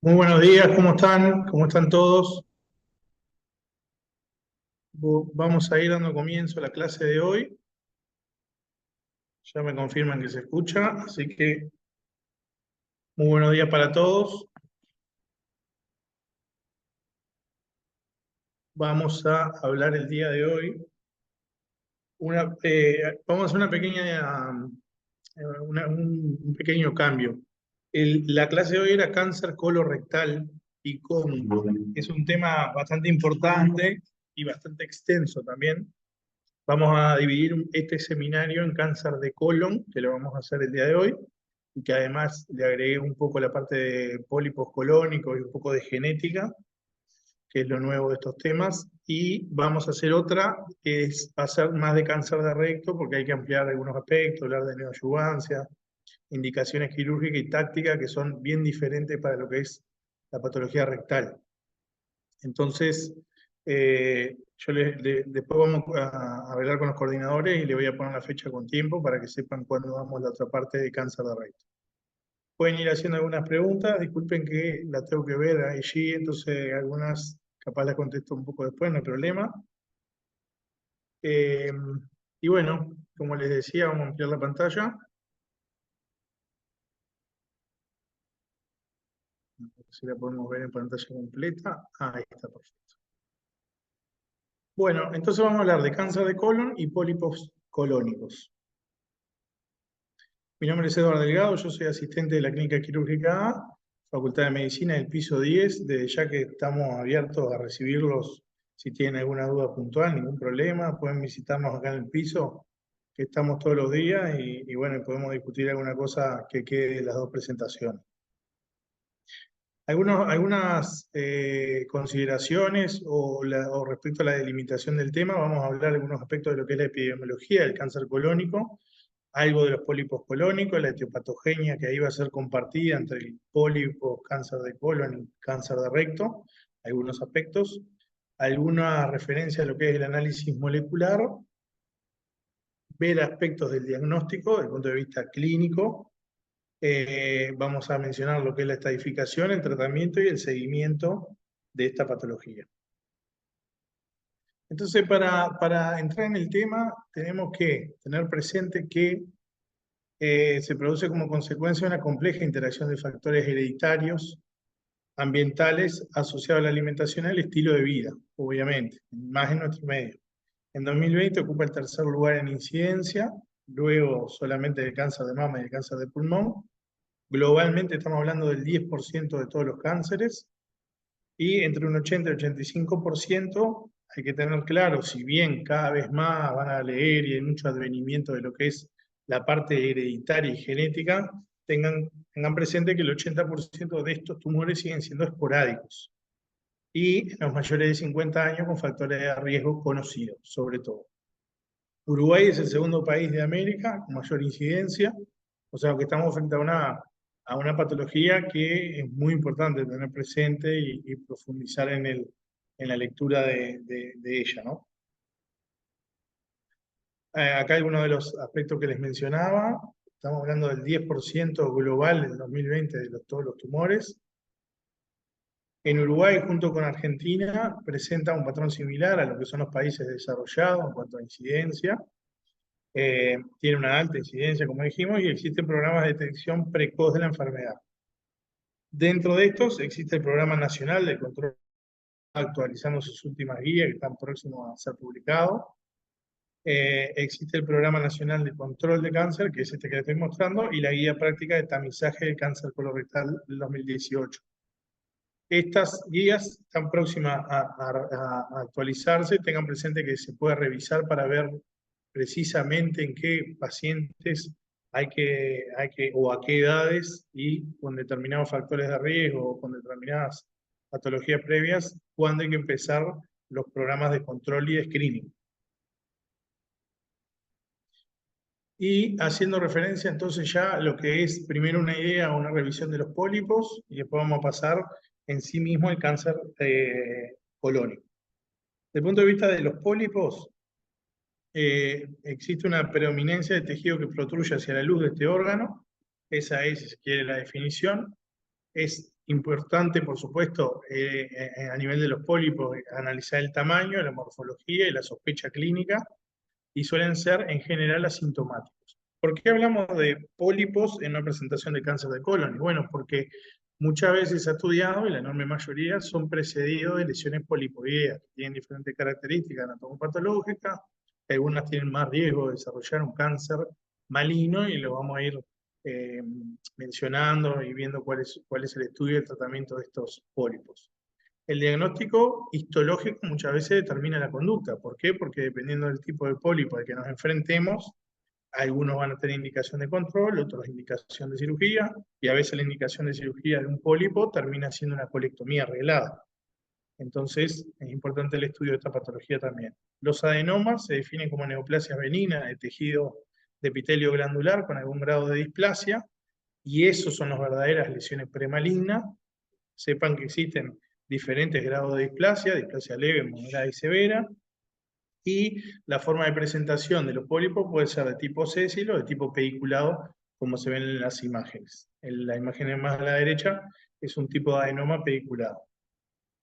Muy buenos días, ¿cómo están? ¿Cómo están todos? Vamos a ir dando comienzo a la clase de hoy. Ya me confirman que se escucha, así que muy buenos días para todos. Vamos a hablar el día de hoy. Vamos a hacer una pequeña, un pequeño cambio. La clase de hoy era cáncer colorectal y colon. Es un tema bastante importante y bastante extenso también. Vamos a dividir este seminario en cáncer de colon, que lo vamos a hacer el día de hoy, y que además le agregué un poco la parte de pólipos colónicos y un poco de genética, que es lo nuevo de estos temas, y vamos a hacer otra, que es hacer más de cáncer de recto, porque hay que ampliar algunos aspectos, hablar de neoadyuvancia, indicaciones quirúrgicas y tácticas, que son bien diferentes para lo que es la patología rectal. Entonces, yo después vamos a hablar con los coordinadores y le voy a poner la fecha con tiempo para que sepan cuándo damos la otra parte de cáncer de recto. Pueden ir haciendo algunas preguntas, disculpen que la tengo que ver allí, entonces algunas capaz las contesto un poco después, no hay problema. Eh, y bueno, como les decía, vamos a ampliar la pantalla. A ver si la podemos ver en pantalla completa. Ahí está, perfecto. Bueno, entonces vamos a hablar de cáncer de colon y pólipos colónicos. Mi nombre es Eduardo Delgado, yo soy asistente de la Clínica Quirúrgica A, Facultad de Medicina del piso 10, desde ya que estamos abiertos a recibirlos si tienen alguna duda puntual, ningún problema, pueden visitarnos acá en el piso, que estamos todos los días y bueno, podemos discutir alguna cosa que quede de las dos presentaciones. Algunas consideraciones o respecto a la delimitación del tema, vamos a hablar de algunos aspectos de lo que es la epidemiología del cáncer colónico, algo de los pólipos colónicos, la etiopatogenia que ahí va a ser compartida entre el pólipo, cáncer de colon y cáncer de recto, algunos aspectos, alguna referencia a lo que es el análisis molecular, ver aspectos del diagnóstico desde el punto de vista clínico. Vamos a mencionar lo que es la estadificación, el tratamiento y el seguimiento de esta patología. Entonces, para entrar en el tema, tenemos que tener presente que se produce como consecuencia de una compleja interacción de factores hereditarios, ambientales, asociados a la alimentación y al estilo de vida, obviamente, más en nuestro medio. En 2020 ocupa el tercer lugar en incidencia, luego solamente del cáncer de mama y del cáncer de pulmón. Globalmente estamos hablando del 10% de todos los cánceres, y entre un 80 y 85% hay que tener claro, si bien cada vez más van a leer y hay mucho advenimiento de lo que es la parte hereditaria y genética, tengan presente que el 80% de estos tumores siguen siendo esporádicos y en los mayores de 50 años con factores de riesgo conocidos, sobre todo. Uruguay es el segundo país de América con mayor incidencia, o sea que estamos frente a una patología que es muy importante tener presente y profundizar en la lectura de ella, ¿no? Acá algunos de los aspectos que les mencionaba, estamos hablando del 10% global del 2020 de todos los tumores. En Uruguay, junto con Argentina, presenta un patrón similar a lo que son los países desarrollados en cuanto a incidencia. Tiene una alta incidencia, como dijimos, y existen programas de detección precoz de la enfermedad. Dentro de estos existe el Programa Nacional de Control, actualizando sus últimas guías que están próximos a ser publicados. Existe el Programa Nacional de Control de Cáncer, que es este que les estoy mostrando, y la Guía Práctica de Tamizaje de Cáncer Colorectal del 2018. Estas guías están próximas a actualizarse. Tengan presente que se puede revisar para ver precisamente en qué pacientes o a qué edades y con determinados factores de riesgo o con determinadas patologías previas, cuándo hay que empezar los programas de control y de screening. Y haciendo referencia entonces ya a lo que es primero una idea o una revisión de los pólipos y después vamos a pasar en sí mismo al cáncer colónico. Desde el punto de vista de los pólipos, existe una predominancia de tejido que protruye hacia la luz de este órgano. Esa es, si se quiere, la definición. Es importante, por supuesto, a nivel de los pólipos, analizar el tamaño, la morfología y la sospecha clínica, y suelen ser en general asintomáticos. ¿Por qué hablamos de pólipos en una presentación de cáncer de colon? Y bueno, porque muchas veces se ha estudiado, y la enorme mayoría son precedidos de lesiones polipoideas, que tienen diferentes características anatomopatológicas, algunas tienen más riesgo de desarrollar un cáncer maligno, y lo vamos a ir eh, mencionando y viendo cuál es el estudio y el tratamiento de estos pólipos. El diagnóstico histológico muchas veces determina la conducta. ¿Por qué? Porque dependiendo del tipo de pólipo al que nos enfrentemos, algunos van a tener indicación de control, otros indicación de cirugía, y a veces la indicación de cirugía de un pólipo termina siendo una colectomía arreglada. Entonces, es importante el estudio de esta patología también. Los adenomas se definen como neoplasias benignas de tejido de epitelio glandular con algún grado de displasia, y esos son las verdaderas lesiones premalignas. Sepan que existen diferentes grados de displasia leve, moderada y severa, y la forma de presentación de los pólipos puede ser de tipo sésilo o de tipo pediculado, como se ven en las imágenes. En la imagen más a la derecha es un tipo de adenoma pediculado.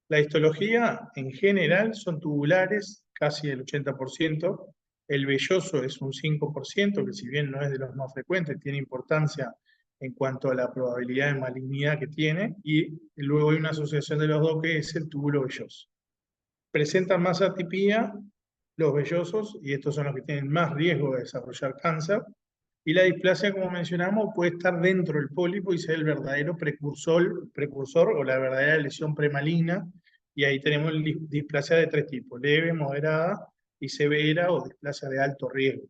La histología en general son tubulares, casi el 80%. El velloso es un 5%, que si bien no es de los más frecuentes, tiene importancia en cuanto a la probabilidad de malignidad que tiene, y luego hay una asociación de los dos que es el túbulo velloso. Presentan más atipía los vellosos, y estos son los que tienen más riesgo de desarrollar cáncer, y la displasia, como mencionamos, puede estar dentro del pólipo y ser el verdadero precursor o la verdadera lesión premaligna, y ahí tenemos displasia de tres tipos: leve, moderada y severa, o displasia de alto riesgo,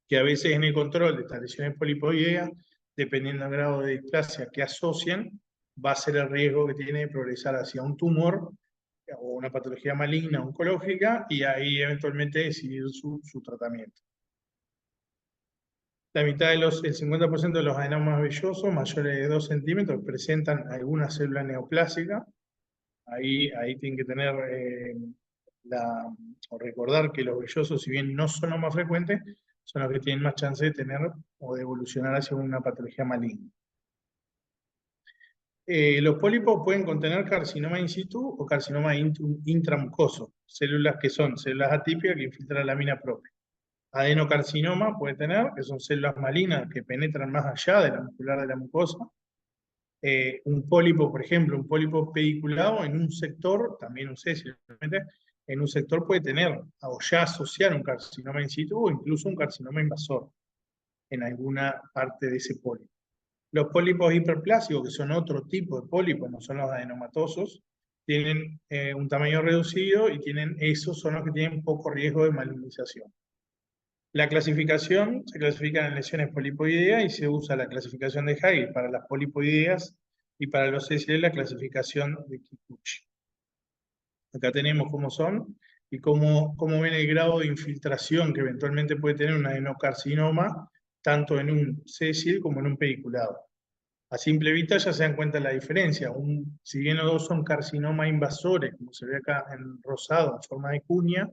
que a veces en el control de estas lesiones polipoideas, dependiendo del grado de displasia que asocian, va a ser el riesgo que tiene de progresar hacia un tumor o una patología maligna oncológica, y ahí eventualmente decidir su tratamiento. El 50% de los adenomas vellosos mayores de 2 centímetros presentan alguna célula neoplásica. Ahí tienen que tener o recordar que los vellosos, si bien no son los más frecuentes, son los que tienen más chance de tener o de evolucionar hacia una patología maligna. Los pólipos pueden contener carcinoma in situ o carcinoma intramucoso, células que son células atípicas que infiltran la lámina propia. Adenocarcinoma puede tener, que son células malignas que penetran más allá de la muscular de la mucosa. Un pólipo, por ejemplo, un pólipo pediculado en un sector, también un cécilo, en un sector puede tener o ya asociar un carcinoma in situ o incluso un carcinoma invasor en alguna parte de ese pólipo. Los pólipos hiperplásicos, que son otro tipo de pólipos, no son los adenomatosos, tienen un tamaño reducido, y esos son los que tienen poco riesgo de malignización. La clasificación se clasifica en lesiones polipoideas y se usa la clasificación de Haig para las polipoideas, y para los sésiles la clasificación de Kikuchi. Acá tenemos cómo son y cómo ven el grado de infiltración que eventualmente puede tener un adenocarcinoma, tanto en un sésil como en un pediculado. A simple vista ya se dan cuenta la diferencia. Si bien los dos son carcinomas invasores, como se ve acá en rosado, en forma de cuña,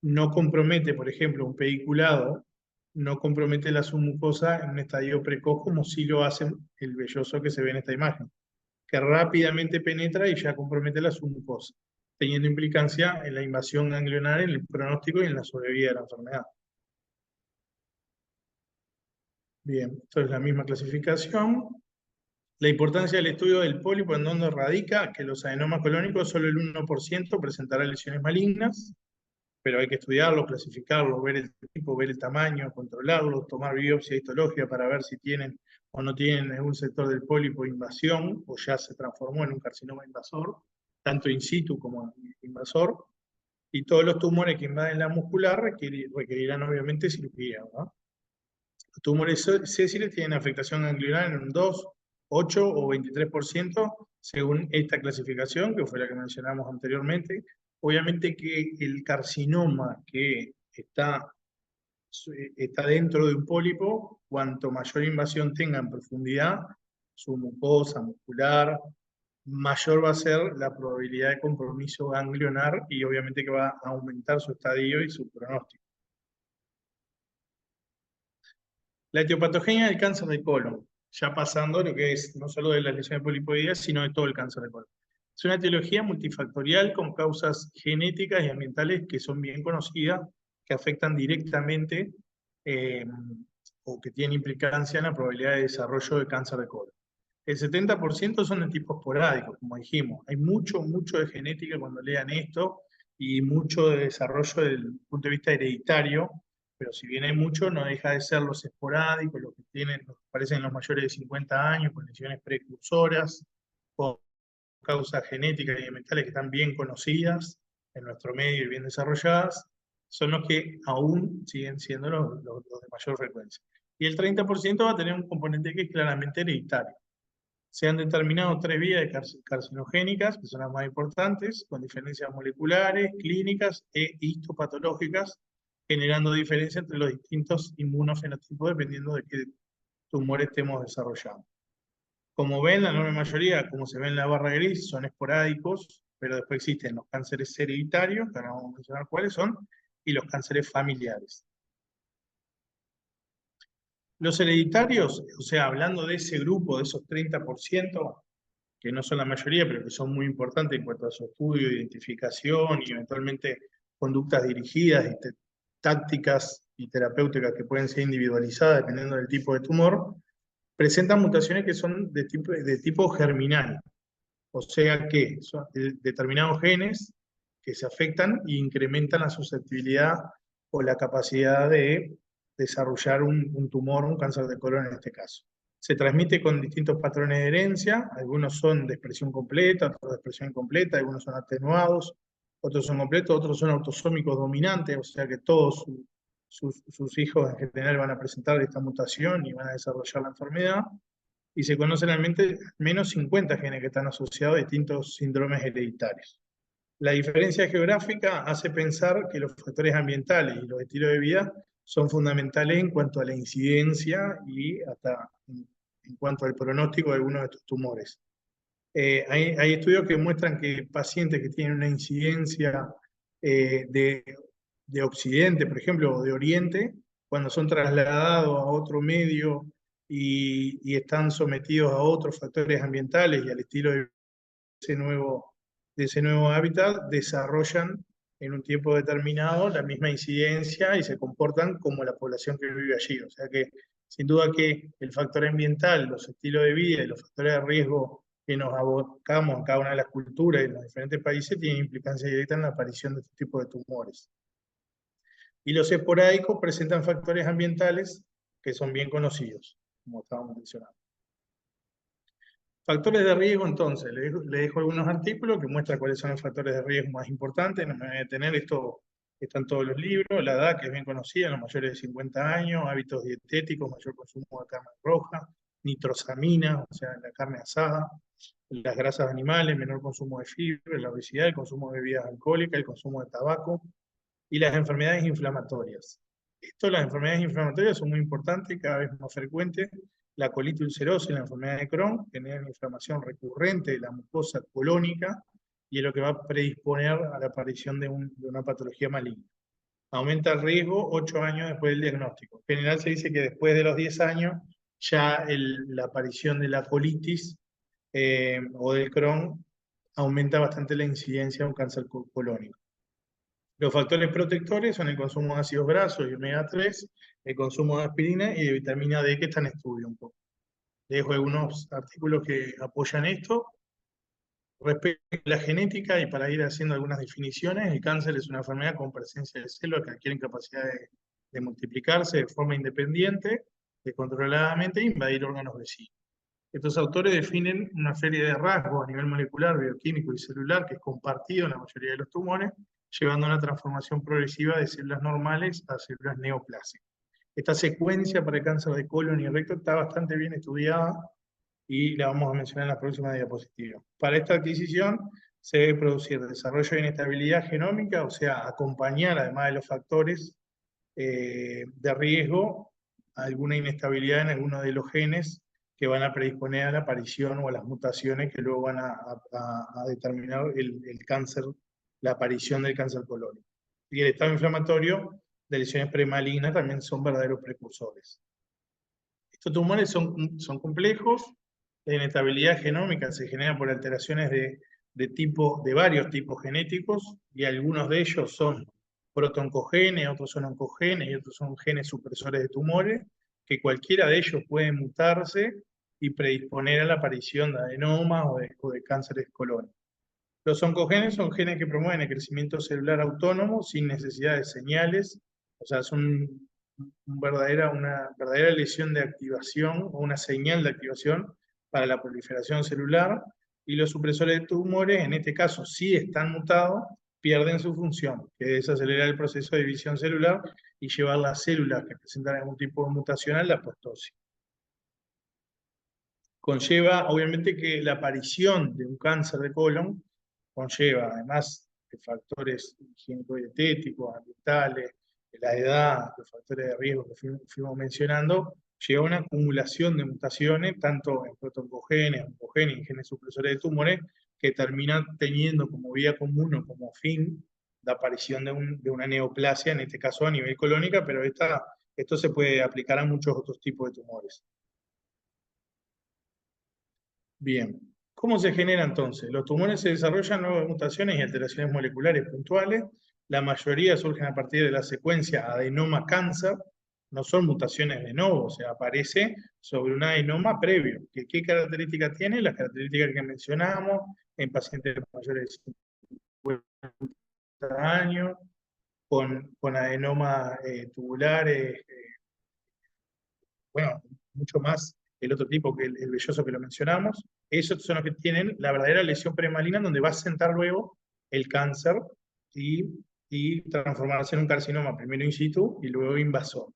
no compromete, por ejemplo, un pediculado, no compromete la submucosa en un estadio precoz, como sí lo hace el velloso que se ve en esta imagen, que rápidamente penetra y ya compromete la submucosa, teniendo implicancia en la invasión ganglionar, en el pronóstico y en la sobrevida de la enfermedad. Bien, esto es la misma clasificación. La importancia del estudio del pólipo, en donde radica que los adenomas colónicos, solo el 1% presentará lesiones malignas, pero hay que estudiarlo, clasificarlo, ver el tipo, ver el tamaño, controlarlo, tomar biopsia histológica para ver si tienen o no tienen en un sector del pólipo invasión, o ya se transformó en un carcinoma invasor, tanto in situ como invasor, y todos los tumores que invaden la muscular requerirán obviamente cirugía, ¿no? Los tumores sésiles tienen afectación ganglionar en un 2, 8 o 23%, según esta clasificación, que fue la que mencionamos anteriormente. Obviamente que el carcinoma que está dentro de un pólipo, cuanto mayor invasión tenga en profundidad, su mucosa muscular, mayor va a ser la probabilidad de compromiso ganglionar, y obviamente que va a aumentar su estadio y su pronóstico. La etiopatogenia del cáncer de colon. ya pasando lo que es no solo de las lesiones polipoideas, sino de todo el cáncer de colon. Es una etiología multifactorial con causas genéticas y ambientales que son bien conocidas, que afectan directamente eh, o que tienen implicancia en la probabilidad de desarrollo de cáncer de colon. El 70% son de tipo esporádico, como dijimos. Hay mucho, mucho de genética cuando lean esto y mucho de desarrollo desde el punto de vista hereditario, pero si bien hay mucho, no deja de ser los esporádicos, los que tienen, los que aparecen en los mayores de 50 años, con lesiones precursoras, con causas genéticas y mentales que están bien conocidas en nuestro medio y bien desarrolladas, son los que aún siguen siendo los de mayor frecuencia. Y el 30% va a tener un componente que es claramente hereditario. Se han determinado 3 vías carcinogénicas, que son las más importantes, con diferencias moleculares, clínicas e histopatológicas, generando diferencias entre los distintos inmunofenotipos dependiendo de qué tumor estemos desarrollando. Como ven, la enorme mayoría, como se ve en la barra gris, son esporádicos, pero después existen los cánceres hereditarios, que ahora vamos a mencionar cuáles son, y los cánceres familiares. Los hereditarios, o sea, hablando de ese grupo, de esos 30%, que no son la mayoría, pero que son muy importantes en cuanto a su estudio, identificación y eventualmente conductas dirigidas y tácticas y terapéuticas que pueden ser individualizadas dependiendo del tipo de tumor, presentan mutaciones que son de tipo germinal, o sea que son determinados genes que se afectan e incrementan la susceptibilidad o la capacidad de desarrollar un tumor, un cáncer de colon en este caso. Se transmite con distintos patrones de herencia, algunos son de expresión completa, otros de expresión incompleta, algunos son atenuados, otros son completos, otros son autosómicos dominantes, o sea que todos sus hijos en general van a presentar esta mutación y van a desarrollar la enfermedad, y se conocen al menos 50 genes que están asociados a distintos síndromes hereditarios. La diferencia geográfica hace pensar que los factores ambientales y los estilos de vida son fundamentales en cuanto a la incidencia y hasta en cuanto al pronóstico de algunos de estos tumores. Hay estudios que muestran que pacientes que tienen una incidencia de Occidente, por ejemplo, o de Oriente, cuando son trasladados a otro medio y están sometidos a otros factores ambientales y al estilo de ese nuevo hábitat, desarrollan en un tiempo determinado la misma incidencia y se comportan como la población que vive allí. O sea que sin duda que el factor ambiental, los estilos de vida y los factores de riesgo que nos abocamos en cada una de las culturas y en los diferentes países tienen implicancia directa en la aparición de este tipo de tumores. Y los esporádicos presentan factores ambientales que son bien conocidos, como estábamos mencionando. Factores de riesgo, entonces, le dejo algunos artículos que muestran cuáles son los factores de riesgo más importantes. No me voy a detener, esto está en todos los libros. La edad, que es bien conocida, los mayores de 50 años, hábitos dietéticos, mayor consumo de carne roja, nitrosamina, o sea, la carne asada, las grasas animales, menor consumo de fibra, la obesidad, el consumo de bebidas alcohólicas, el consumo de tabaco y las enfermedades inflamatorias. Las enfermedades inflamatorias son muy importantes, cada vez más frecuentes. La colitis ulcerosa y la enfermedad de Crohn generan inflamación recurrente de la mucosa colónica y es lo que va a predisponer a la aparición de una patología maligna. Aumenta el riesgo 8 años después del diagnóstico. En general se dice que después de los 10 años ya la aparición de la colitis o del Crohn aumenta bastante la incidencia de un cáncer colónico. Los factores protectores son el consumo de ácidos grasos y omega 3, el consumo de aspirina y de vitamina D, que está en estudio un poco. Dejo algunos artículos que apoyan esto. Respecto a la genética, y para ir haciendo algunas definiciones, el cáncer es una enfermedad con presencia de células que adquieren capacidad de multiplicarse de forma independiente, descontroladamente, e invadir órganos vecinos. Estos autores definen una serie de rasgos a nivel molecular, bioquímico y celular que es compartido en la mayoría de los tumores, llevando a una transformación progresiva de células normales a células neoplásicas. Esta secuencia para el cáncer de colon y recto está bastante bien estudiada y la vamos a mencionar en la próxima diapositiva. Para esta adquisición se debe producir desarrollo de inestabilidad genómica, o sea, acompañar, además de los factores de riesgo, alguna inestabilidad en alguno de los genes que van a predisponer a la aparición o a las mutaciones que luego van a determinar el cáncer, la aparición del cáncer colónico. Y el estado inflamatorio de lesiones premalignas también son verdaderos precursores. Estos tumores son complejos, la inestabilidad genómica se genera por alteraciones de varios tipos genéticos, y algunos de ellos son protoncogenes, otros son oncogenes y otros son genes supresores de tumores, que cualquiera de ellos puede mutarse y predisponer a la aparición de adenomas o de cánceres colon. Los oncogenes son genes que promueven el crecimiento celular autónomo sin necesidad de señales, o sea, son una verdadera lesión de activación o una señal de activación para la proliferación celular, y los supresores de tumores, en este caso, si están mutados, pierden su función, que es acelerar el proceso de división celular y llevar las células que presentan algún tipo de mutación a la apoptosis. Conlleva, obviamente, que la aparición de un cáncer de colon conlleva, además de factores higiénico-dietéticos, ambientales, de la edad, los factores de riesgo que fuimos mencionando, lleva a una acumulación de mutaciones, tanto en protoncogenes, oncogenes y genes supresores de tumores, que terminan teniendo como vía común o como fin la aparición de una neoplasia, en este caso a nivel colónica, pero esto se puede aplicar a muchos otros tipos de tumores. Bien, ¿cómo se genera entonces? Los tumores se desarrollan luego de mutaciones y alteraciones moleculares puntuales. La mayoría surgen a partir de la secuencia adenoma-cáncer, no son mutaciones de novo, o sea, aparece sobre un adenoma previo. ¿Qué características tiene? Las características que mencionamos en pacientes mayores de 50 años, con adenoma tubulares, bueno, mucho más el otro tipo que el velloso que lo mencionamos. Esos son los que tienen la verdadera lesión premaligna, donde va a sentar luego el cáncer y transformarse en un carcinoma, primero in situ y luego invasor.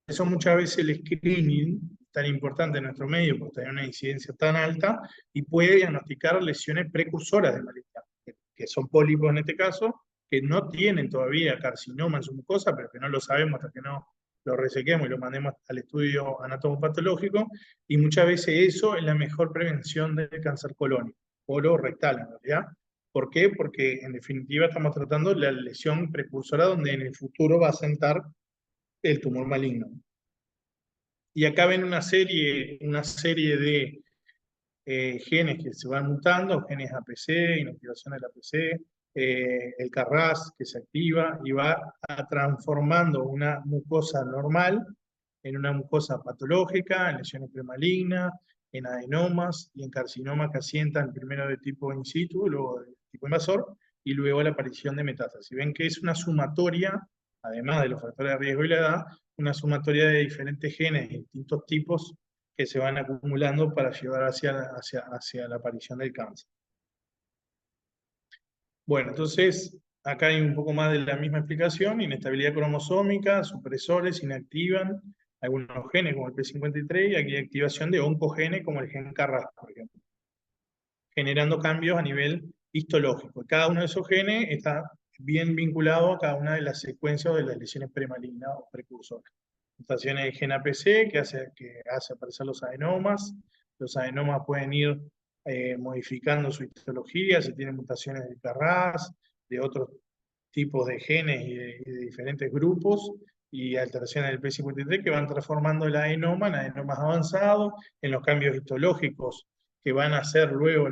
Eso muchas veces el screening, tan importante en nuestro medio, porque tiene una incidencia tan alta, y puede diagnosticar lesiones precursoras de malignidad, que son pólipos en este caso, que no tienen todavía carcinoma en su mucosa, pero que no lo sabemos hasta que no lo resequemos y lo mandemos al estudio anatomopatológico, y muchas veces eso es la mejor prevención del cáncer colónico, colorectal en realidad. ¿Por qué? Porque en definitiva estamos tratando la lesión precursora donde en el futuro va a sentar el tumor maligno. Y acá ven una serie de genes que se van mutando, genes APC, inactivación del APC, el CARRAS que se activa y va transformando una mucosa normal en una mucosa patológica, en lesiones premalignas, en adenomas y en carcinomas que asientan primero de tipo in situ, luego de tipo invasor, y luego la aparición de metástasis. Ven que es una sumatoria, además de los factores de riesgo y la edad, una sumatoria de diferentes genes de distintos tipos que se van acumulando para llevar hacia la aparición del cáncer. Bueno, entonces acá hay un poco más de la misma explicación: inestabilidad cromosómica, supresores inactivan algunos genes como el P53, y aquí hay activación de oncogenes como el gen KRAS, por ejemplo, generando cambios a nivel histológico. Cada uno de esos genes está bien vinculado a cada una de las secuencias de las lesiones premalignas o precursoras. Mutaciones del gen APC que hace aparecer los adenomas. Los adenomas pueden ir modificando su histología, si tienen mutaciones de KRAS, de otros tipos de genes y de diferentes grupos, y alteraciones del P53 que van transformando el adenoma en adenomas avanzados, en los cambios histológicos que van a hacer luego,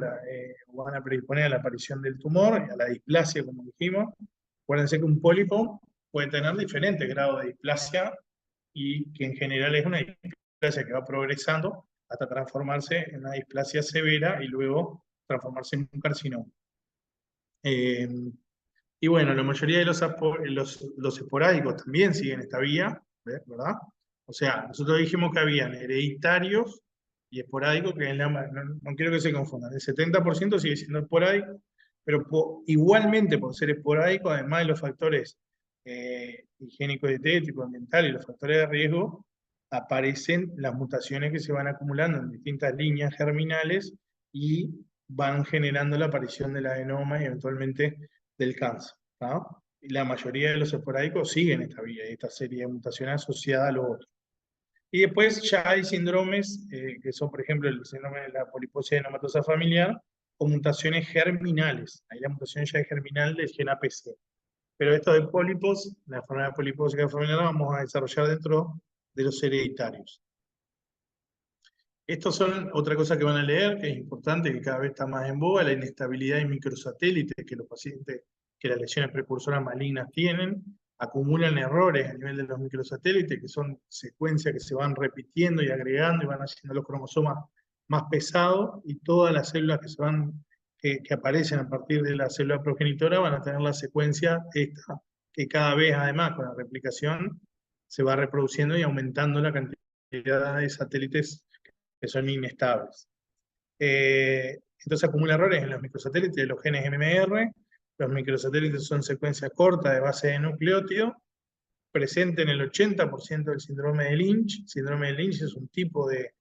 van a predisponer a la aparición del tumor, a la displasia, como dijimos. Acuérdense que un pólipo puede tener diferentes grados de displasia, y que en general es una displasia que va progresando hasta transformarse en una displasia severa y luego transformarse en un carcinoma. Y bueno, la mayoría de los esporádicos también siguen esta vía, ¿verdad? O sea, nosotros dijimos que habían hereditarios y esporádicos, que no quiero que se confundan. El 70% sigue siendo esporádico, pero igualmente por ser esporádico, además de los factores higiénicos, dietéticos, ambientales y los factores de riesgo, aparecen las mutaciones que se van acumulando en distintas líneas germinales y van generando la aparición del adenoma y eventualmente del cáncer, ¿no? Y la mayoría de los esporádicos siguen esta vía, esta serie de mutaciones asociadas a lo otro. Y después ya hay síndromes, que son, por ejemplo, el síndrome de la poliposis adenomatosa familiar, o mutaciones germinales. Ahí la mutación ya es germinal del gen APC. Pero esto de pólipos, la enfermedad polipósica familiar, la vamos a desarrollar dentro de los hereditarios. Estos son otra cosa que van a leer, que es importante, que cada vez está más en boga, la inestabilidad de microsatélites que los pacientes que las lesiones precursoras malignas tienen, acumulan errores a nivel de los microsatélites, que son secuencias que se van repitiendo y agregando y van haciendo los cromosomas más pesados, y todas las células que que aparecen a partir de la célula progenitora van a tener la secuencia esta, que cada vez además con la replicación se va reproduciendo y aumentando la cantidad de satélites que son inestables. Entonces acumula errores en los microsatélites de los genes MMR. Los microsatélites son secuencias cortas de base de nucleótido, presente en el 80% del síndrome de Lynch. Síndrome de Lynch es un tipo de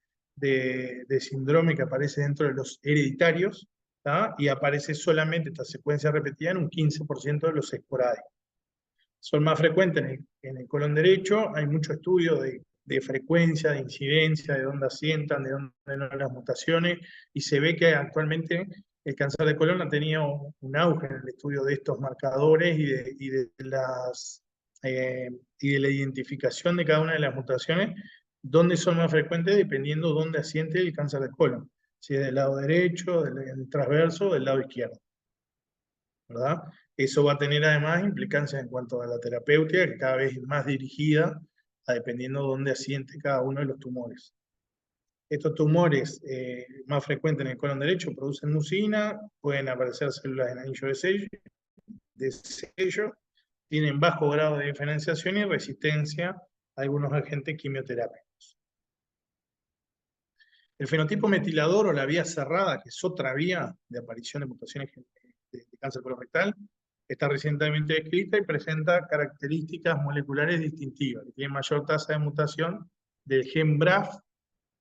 síndrome que aparece dentro de los hereditarios, ¿tá? Y aparece solamente esta secuencia repetida en un 15% de los esporádicos. Son más frecuentes en el colon derecho, hay mucho estudio de frecuencia, de incidencia, de dónde asientan, de dónde no las mutaciones, y se ve que actualmente el cáncer de colon ha tenido un auge en el estudio de estos marcadores y de la identificación de cada una de las mutaciones, dónde son más frecuentes dependiendo dónde asiente el cáncer de colon, si es del lado derecho, del transverso o del lado izquierdo, ¿verdad? Eso va a tener además implicancias en cuanto a la terapéutica, que cada vez es más dirigida a dependiendo de dónde asiente cada uno de los tumores. Estos tumores más frecuentes en el colon derecho producen mucina, pueden aparecer células en anillo de sello, tienen bajo grado de diferenciación y resistencia a algunos agentes quimioterápicos. El fenotipo metilador o la vía cerrada, que es otra vía de aparición de mutaciones de cáncer colorectal, está recientemente descrita y presenta características moleculares distintivas, que tiene mayor tasa de mutación del gen BRAF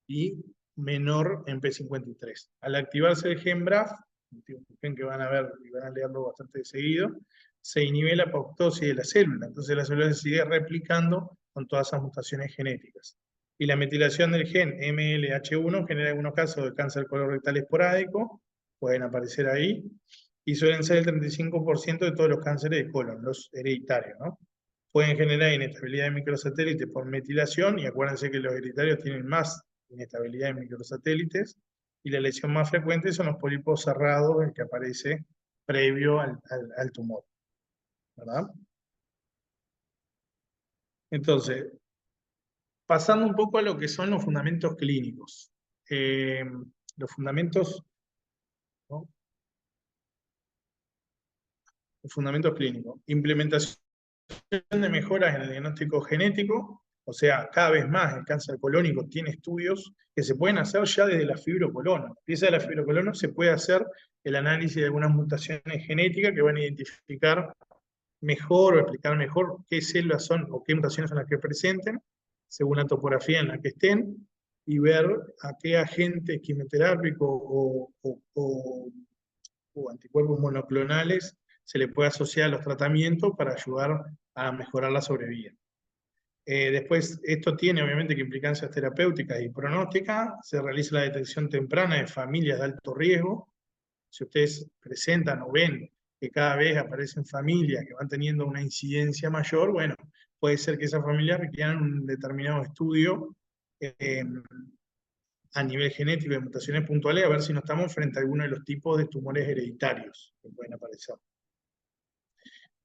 y menor en P53. Al activarse el gen BRAF, un gen que van a ver y van a leerlo bastante seguido, se inhibe la apoptosis de la célula, entonces la célula se sigue replicando con todas esas mutaciones genéticas. Y la metilación del gen MLH1 genera algunos casos de cáncer colorectal esporádico, pueden aparecer ahí, y suelen ser el 35% de todos los cánceres de colon, los hereditarios, ¿no? Pueden generar inestabilidad de microsatélites por metilación, y acuérdense que los hereditarios tienen más inestabilidad de microsatélites, y la lesión más frecuente son los pólipos cerrados, el que aparece previo al tumor, ¿verdad? Entonces, pasando un poco a lo que son los fundamentos clínicos. Los fundamentos, ¿no? Los fundamentos clínicos. Implementación de mejoras en el diagnóstico genético, o sea, cada vez más el cáncer colónico tiene estudios que se pueden hacer ya desde la fibrocolona. Empieza de la fibrocolona, se puede hacer el análisis de algunas mutaciones genéticas que van a identificar mejor o explicar mejor qué células son o qué mutaciones son las que presenten, según la topografía en la que estén, y ver a qué agente quimioterápico o anticuerpos monoclonales se le puede asociar a los tratamientos para ayudar a mejorar la sobrevida. Después, esto tiene obviamente que implicancias terapéuticas y pronósticas. Se realiza la detección temprana de familias de alto riesgo. Si ustedes presentan o ven que cada vez aparecen familias que van teniendo una incidencia mayor, bueno, puede ser que esas familias requieran un determinado estudio a nivel genético de mutaciones puntuales, a ver si no estamos frente a alguno de los tipos de tumores hereditarios que pueden aparecer.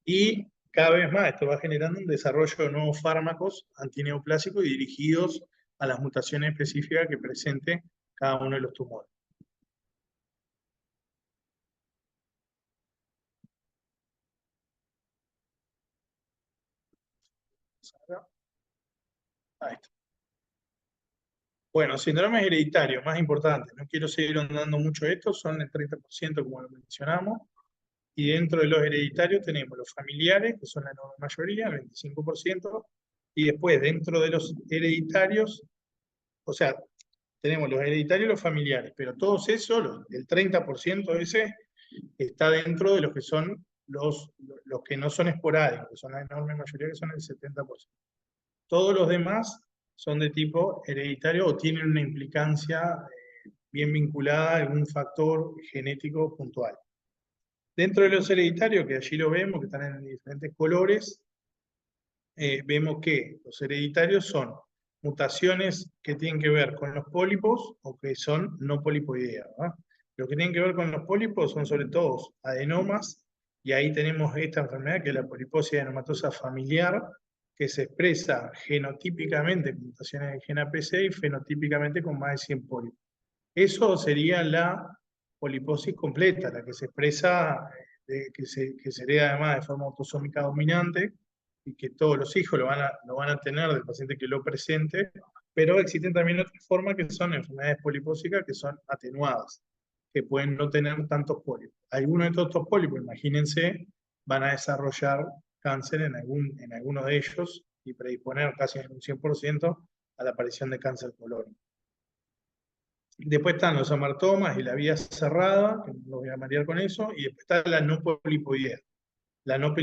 Y cada vez más esto va generando un desarrollo de nuevos fármacos antineoplásicos y dirigidos a las mutaciones específicas que presente cada uno de los tumores. Ahí está. Bueno, síndromes hereditarios, más importantes. No quiero seguir andando mucho esto, son el 30% como lo mencionamos. Y dentro de los hereditarios tenemos los familiares, que son la enorme mayoría, el 25%. Y después, dentro de los hereditarios, o sea, tenemos los hereditarios y los familiares, pero todos esos, el 30% de ese, está dentro de los que son los que no son esporádicos, que son la enorme mayoría, que son el 70%. Todos los demás son de tipo hereditario o tienen una implicancia bien vinculada a algún factor genético puntual. Dentro de los hereditarios, que allí lo vemos, que están en diferentes colores, vemos que los hereditarios son mutaciones que tienen que ver con los pólipos o que son no polipoideas, ¿verdad? Lo que tienen que ver con los pólipos son sobre todo adenomas, y ahí tenemos esta enfermedad que es la poliposis adenomatosa familiar, que se expresa genotípicamente con mutaciones de gen APC y fenotípicamente con más de 100 pólipos. Eso sería la poliposis completa, la que se expresa, que se hereda además de forma autosómica dominante, y que todos los hijos lo van a tener del paciente que lo presente, pero existen también otras formas que son enfermedades polipósicas que son atenuadas, que pueden no tener tantos pólipos. Algunos de estos pólipos, imagínense, van a desarrollar cáncer en alguno de ellos y predisponer casi en un 100% a la aparición de cáncer colónico. Después están los amartomas y la vía cerrada, que no voy a marear con eso, y después está la no polipoidea. La no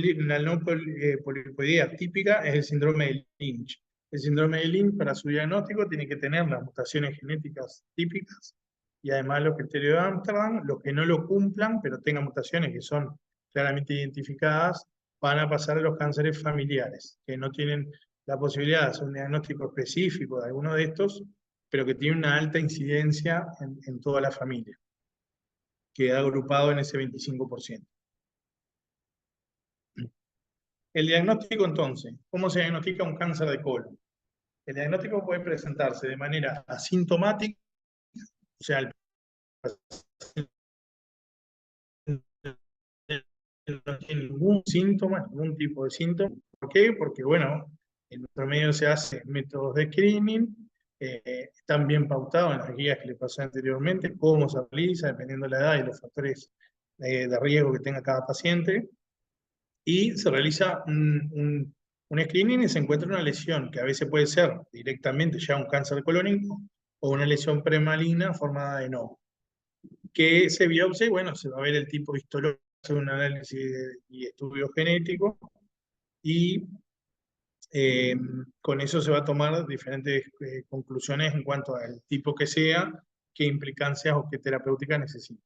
polipoidea típica es el síndrome de Lynch. El síndrome de Lynch, para su diagnóstico, tiene que tener las mutaciones genéticas típicas y además los criterios de Amsterdam. Los que no lo cumplan, pero tengan mutaciones que son claramente identificadas, van a pasar a los cánceres familiares, que no tienen la posibilidad de hacer un diagnóstico específico de alguno de estos, pero que tiene una alta incidencia en toda la familia, queda agrupado en ese 25%. El diagnóstico entonces, ¿cómo se diagnostica un cáncer de colon? El diagnóstico puede presentarse de manera asintomática, o sea, el paciente no tiene ningún síntoma, ningún tipo de síntoma. ¿Por qué? Porque, bueno, en nuestro medio se hacen métodos de screening, están bien pautados en las guías que le pasé anteriormente, cómo se realiza, dependiendo de la edad y los factores de riesgo que tenga cada paciente, y se realiza un screening y se encuentra una lesión, que a veces puede ser directamente ya un cáncer colónico, o una lesión premaligna formada de no. Que se biopsia y bueno, se va a ver el tipo histológico, un análisis y estudio genético, y con eso se va a tomar diferentes conclusiones en cuanto al tipo que sea, qué implicancias o qué terapéutica necesita.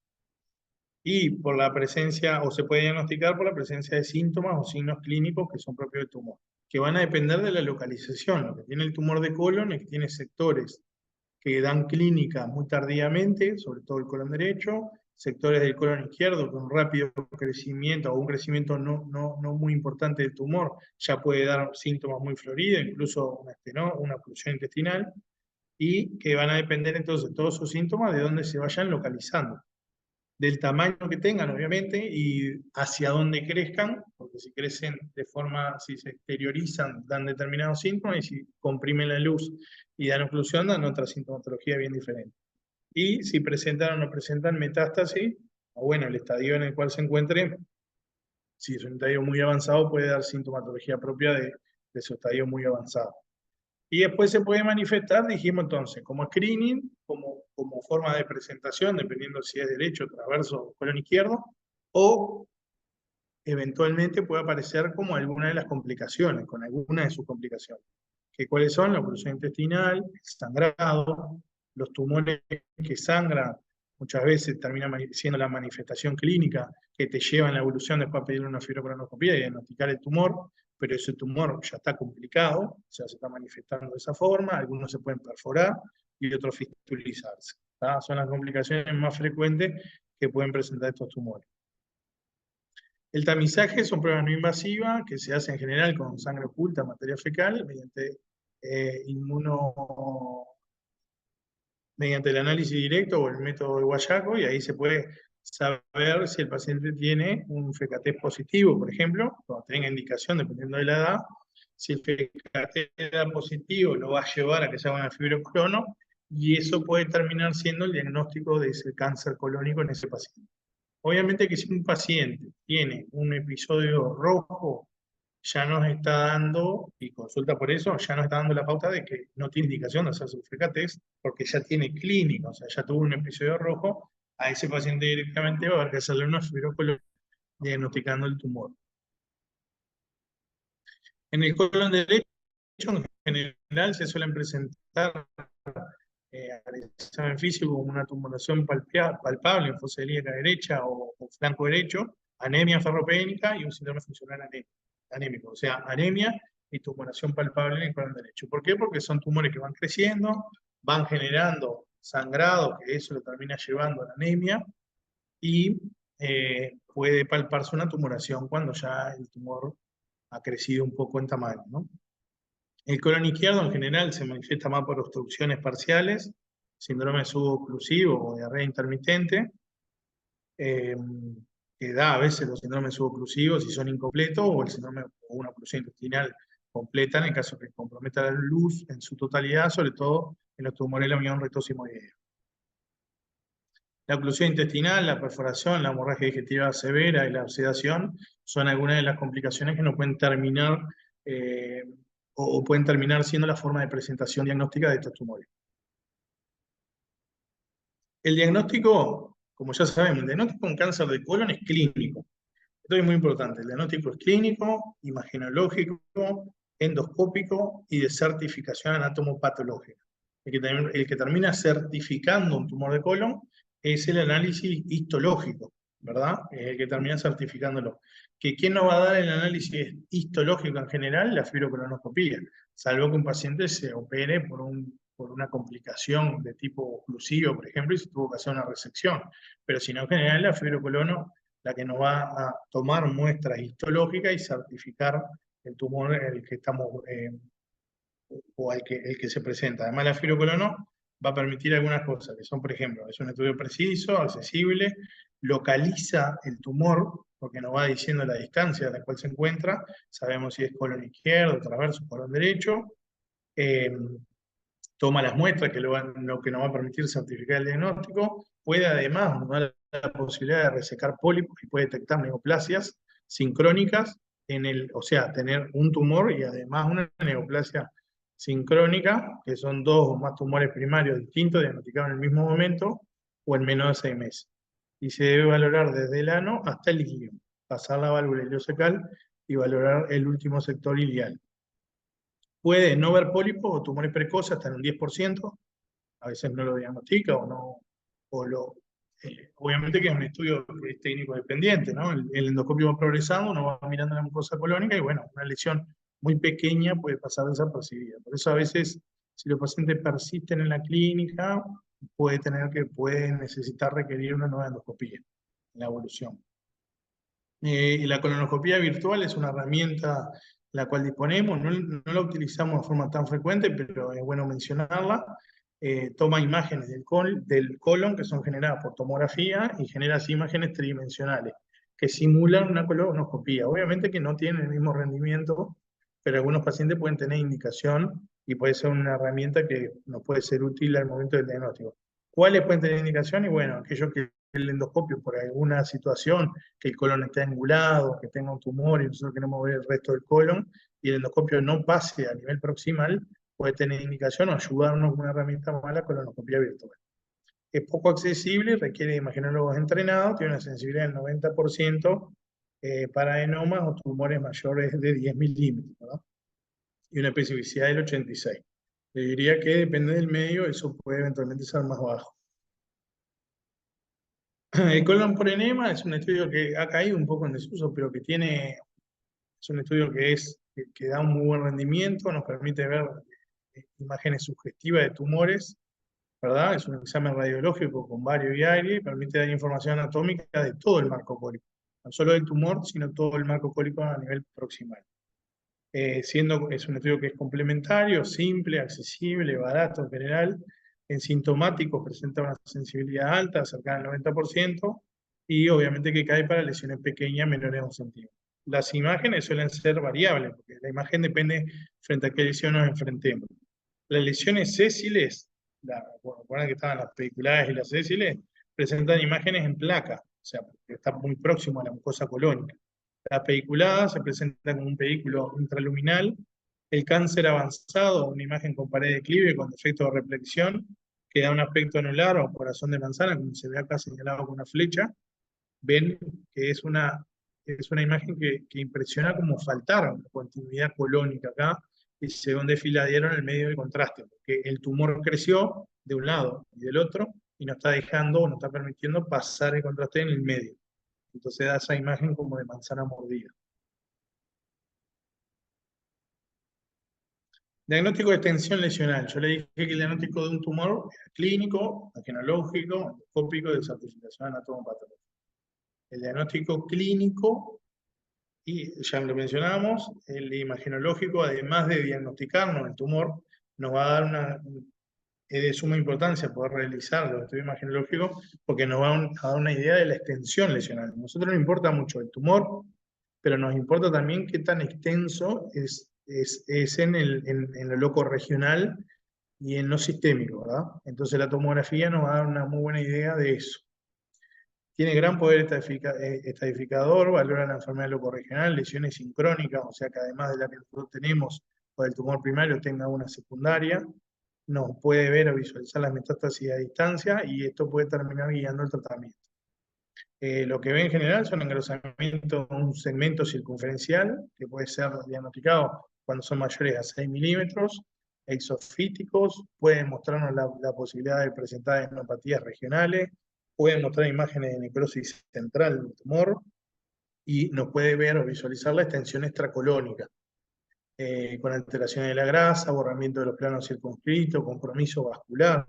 Y por la presencia, o se puede diagnosticar por la presencia de síntomas o signos clínicos que son propios del tumor, que van a depender de la localización. Lo que tiene el tumor de colon es que tiene sectores que dan clínica muy tardíamente, sobre todo el colon derecho, sectores del colon izquierdo con rápido crecimiento o un crecimiento no muy importante del tumor, ya puede dar síntomas muy floridos, incluso una oclusión intestinal, y que van a depender entonces todos sus síntomas de dónde se vayan localizando, del tamaño que tengan, obviamente, y hacia dónde crezcan, porque si crecen de forma, si se exteriorizan, dan determinados síntomas, y si comprimen la luz y dan oclusión, dan otra sintomatología bien diferente. Y si presentan o no presentan metástasis, o bueno, el estadio en el cual se encuentre, si es un estadio muy avanzado, puede dar sintomatología propia de su estadio muy avanzado. Y después se puede manifestar, dijimos entonces, como screening, como forma de presentación, dependiendo si es derecho, transverso o colon izquierdo, o eventualmente puede aparecer como alguna de las complicaciones, con alguna de sus complicaciones. ¿Cuáles son? La oclusión intestinal, el sangrado, los tumores que sangran, muchas veces termina siendo la manifestación clínica que te lleva en la evolución después a pedirle una fibrocolonoscopía y diagnosticar el tumor, pero ese tumor ya está complicado, o sea, se está manifestando de esa forma, algunos se pueden perforar y otros fistulizarse. Son las complicaciones más frecuentes que pueden presentar estos tumores. El tamizaje son pruebas no invasivas que se hacen en general con sangre oculta, materia fecal, mediante mediante el análisis directo o el método de Guayaco, y ahí se puede saber si el paciente tiene un FECAT positivo, por ejemplo, cuando tenga indicación, dependiendo de la edad. Si el FECAT da positivo, lo va a llevar a que se haga una fibrocrono, y eso puede terminar siendo el diagnóstico de ese cáncer colónico en ese paciente. Obviamente que si un paciente tiene un episodio rojo, ya nos está dando, y consulta por eso, ya nos está dando la pauta de que no tiene indicación de hacerse un FECA-test, porque ya tiene clínica, o sea, ya tuvo un episodio rojo, a ese paciente directamente va a haber que hacerle una fibrocolonoscopia diagnosticando el tumor. En el colon derecho, en general, se suelen presentar al examen físico como una tumoración palpable en fosa ilíaca derecha o flanco derecho, anemia ferropénica y un síndrome funcional anémico. O sea, anemia y tumoración palpable en el colon derecho. ¿Por qué? Porque son tumores que van creciendo, van generando sangrado, que eso lo termina llevando a la anemia, y puede palparse una tumoración cuando ya el tumor ha crecido un poco en tamaño, ¿no? El colon izquierdo en general se manifiesta más por obstrucciones parciales, síndrome suboclusivo o diarrea intermitente, eh, que da a veces los síndromes suboclusivos si son incompletos, o el síndrome o una oclusión intestinal completa en el caso que comprometa la luz en su totalidad, sobre todo en los tumores de la unión rectosimoidea. La oclusión intestinal, la perforación, la hemorragia digestiva severa y la oxidación son algunas de las complicaciones que no pueden terminar eh, o pueden terminar siendo la forma de presentación diagnóstica de estos tumores. El diagnóstico, como ya sabemos, el diagnóstico de un cáncer de colon es clínico. Esto es muy importante. El diagnóstico es clínico, imagenológico, endoscópico y de certificación anatomopatológica. El que termina certificando un tumor de colon es el análisis histológico, ¿verdad? Es el que termina certificándolo. ¿Quién nos va a dar el análisis histológico en general? La fibrocolonoscopía, salvo que un paciente se opere por una complicación de tipo oclusivo, por ejemplo, y se tuvo que hacer una resección. Pero si no, en general, la fibrocolono la que nos va a tomar muestras histológicas y certificar el tumor el que estamos, o el que se presenta. Además, la fibrocolono va a permitir algunas cosas, que son, por ejemplo, es un estudio preciso, accesible, localiza el tumor, porque nos va diciendo la distancia a la cual se encuentra, sabemos si es colon izquierdo, transverso, colon derecho, eh, toma las muestras, que lo que nos va a permitir certificar el diagnóstico, puede además nos da la posibilidad de resecar pólipos y puede detectar neoplasias sincrónicas, o sea, tener un tumor y además una neoplasia sincrónica, que son dos o más tumores primarios distintos diagnosticados en el mismo momento o en menos de 6 meses. Y se debe valorar desde el ano hasta el ilium, pasar la válvula ileocecal y valorar el último sector ilial. Puede no ver pólipos o tumores precoces hasta en un 10%, a veces no lo diagnostica o no, obviamente que es un estudio que es técnico dependiente, ¿no? El endoscopio va progresando, uno va mirando la mucosa colónica y bueno, una lesión muy pequeña puede pasar desapercibida. Por eso a veces, si los pacientes persisten en la clínica, puede necesitar requerir una nueva endoscopía en la evolución. Y la colonoscopia virtual es una herramienta la cual disponemos, no la utilizamos de forma tan frecuente, pero es bueno mencionarla. Toma imágenes del colon que son generadas por tomografía y genera así imágenes tridimensionales que simulan una colonoscopia. Obviamente que no tienen el mismo rendimiento, pero algunos pacientes pueden tener indicación y puede ser una herramienta que nos puede ser útil al momento del diagnóstico. ¿Cuáles pueden tener indicación? Y bueno, aquellos que el endoscopio por alguna situación, que el colon esté angulado, que tenga un tumor y nosotros queremos ver el resto del colon, y el endoscopio no pase a nivel proximal, puede tener indicación o ayudarnos con una herramienta más, la colonoscopia virtual. Es poco accesible, requiere de imagenólogos entrenados, tiene una sensibilidad del 90% para adenomas o tumores mayores de 10 milímetros, ¿no? Y una especificidad del 86. Le diría que depende del medio, eso puede eventualmente ser más bajo. El colon por enema es un estudio que ha caído un poco en desuso, pero que es un estudio que da un muy buen rendimiento, nos permite ver imágenes sugestivas de tumores, ¿verdad? Es un examen radiológico con vario y aire, permite dar información anatómica de todo el marco cólico, no solo del tumor, sino todo el marco cólico a nivel proximal. Es un estudio que es complementario, simple, accesible, barato en general. En sintomáticos presenta una sensibilidad alta, cercana al 90%, y obviamente que cae para lesiones pequeñas menores a 1 centímetro. Las imágenes suelen ser variables, porque la imagen depende frente a qué lesión nos enfrentemos. Las lesiones sésiles, recuerdan que estaban las pediculares y las sésiles, presentan imágenes en placa, o sea, porque está muy próximo a la mucosa colónica. La pediculada se presenta como un pedículo intraluminal. El cáncer avanzado, una imagen con pared de declive con defecto de reflexión, que da un aspecto anular o corazón de manzana, como se ve acá señalado con una flecha. Ven que es una imagen que impresiona como faltar una continuidad colónica acá, y se ve un desfiladero en el medio del contraste, porque el tumor creció de un lado y del otro, y no está dejando, no está permitiendo pasar el contraste en el medio. Entonces da esa imagen como de manzana mordida. Diagnóstico de extensión lesional. Yo le dije que el diagnóstico de un tumor era clínico, agenológico, endoscópico, de certificación anatomopatológica. El diagnóstico clínico, y ya lo mencionamos, el imagenológico, además de diagnosticarnos el tumor, nos va a dar es de suma importancia poder realizar los estudios imagenológicos porque nos va a dar una idea de la extensión lesional. A nosotros nos importa mucho el tumor, pero nos importa también qué tan extenso es en lo loco regional y en lo sistémico, ¿verdad? Entonces la tomografía nos va a dar una muy buena idea de eso. Tiene gran poder estadificador, valora la enfermedad locorregional, lesiones sincrónicas, o sea que además de la que nosotros tenemos o del tumor primario tenga una secundaria, nos puede ver o visualizar las metástasis a distancia y esto puede terminar guiando el tratamiento. Lo que ve en general son engrosamientos de un segmento circunferencial que puede ser diagnosticado cuando son mayores a 6 milímetros, exofíticos, pueden mostrarnos la posibilidad de presentar enopatías regionales, pueden mostrar imágenes de necrosis central del tumor y nos puede ver o visualizar la extensión extracolónica, con alteraciones de la grasa, borramiento de los planos circunscritos, compromiso vascular,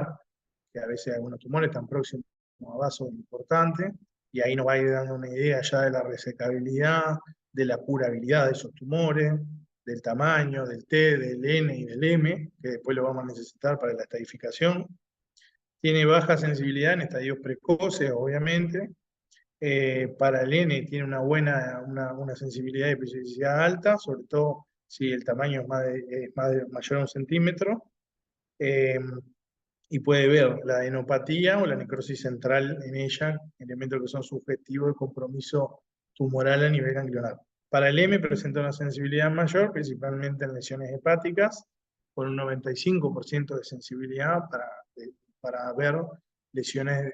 que a veces algunos tumores están próximos a vasos importantes, y ahí nos va a ir dando una idea ya de la resecabilidad, de la curabilidad de esos tumores, del tamaño, del T, del N y del M, que después lo vamos a necesitar para la estadificación. Tiene baja sensibilidad en estadios precoces, obviamente. Para el N tiene una sensibilidad y especificidad alta, sobre todo si el tamaño mayor a 1 centímetro. Y puede ver la enopatía o la necrosis central en ella, elementos que son subjetivos de compromiso tumoral a nivel ganglionar. Para el M presenta una sensibilidad mayor, principalmente en lesiones hepáticas, con un 95% de sensibilidad para ver lesiones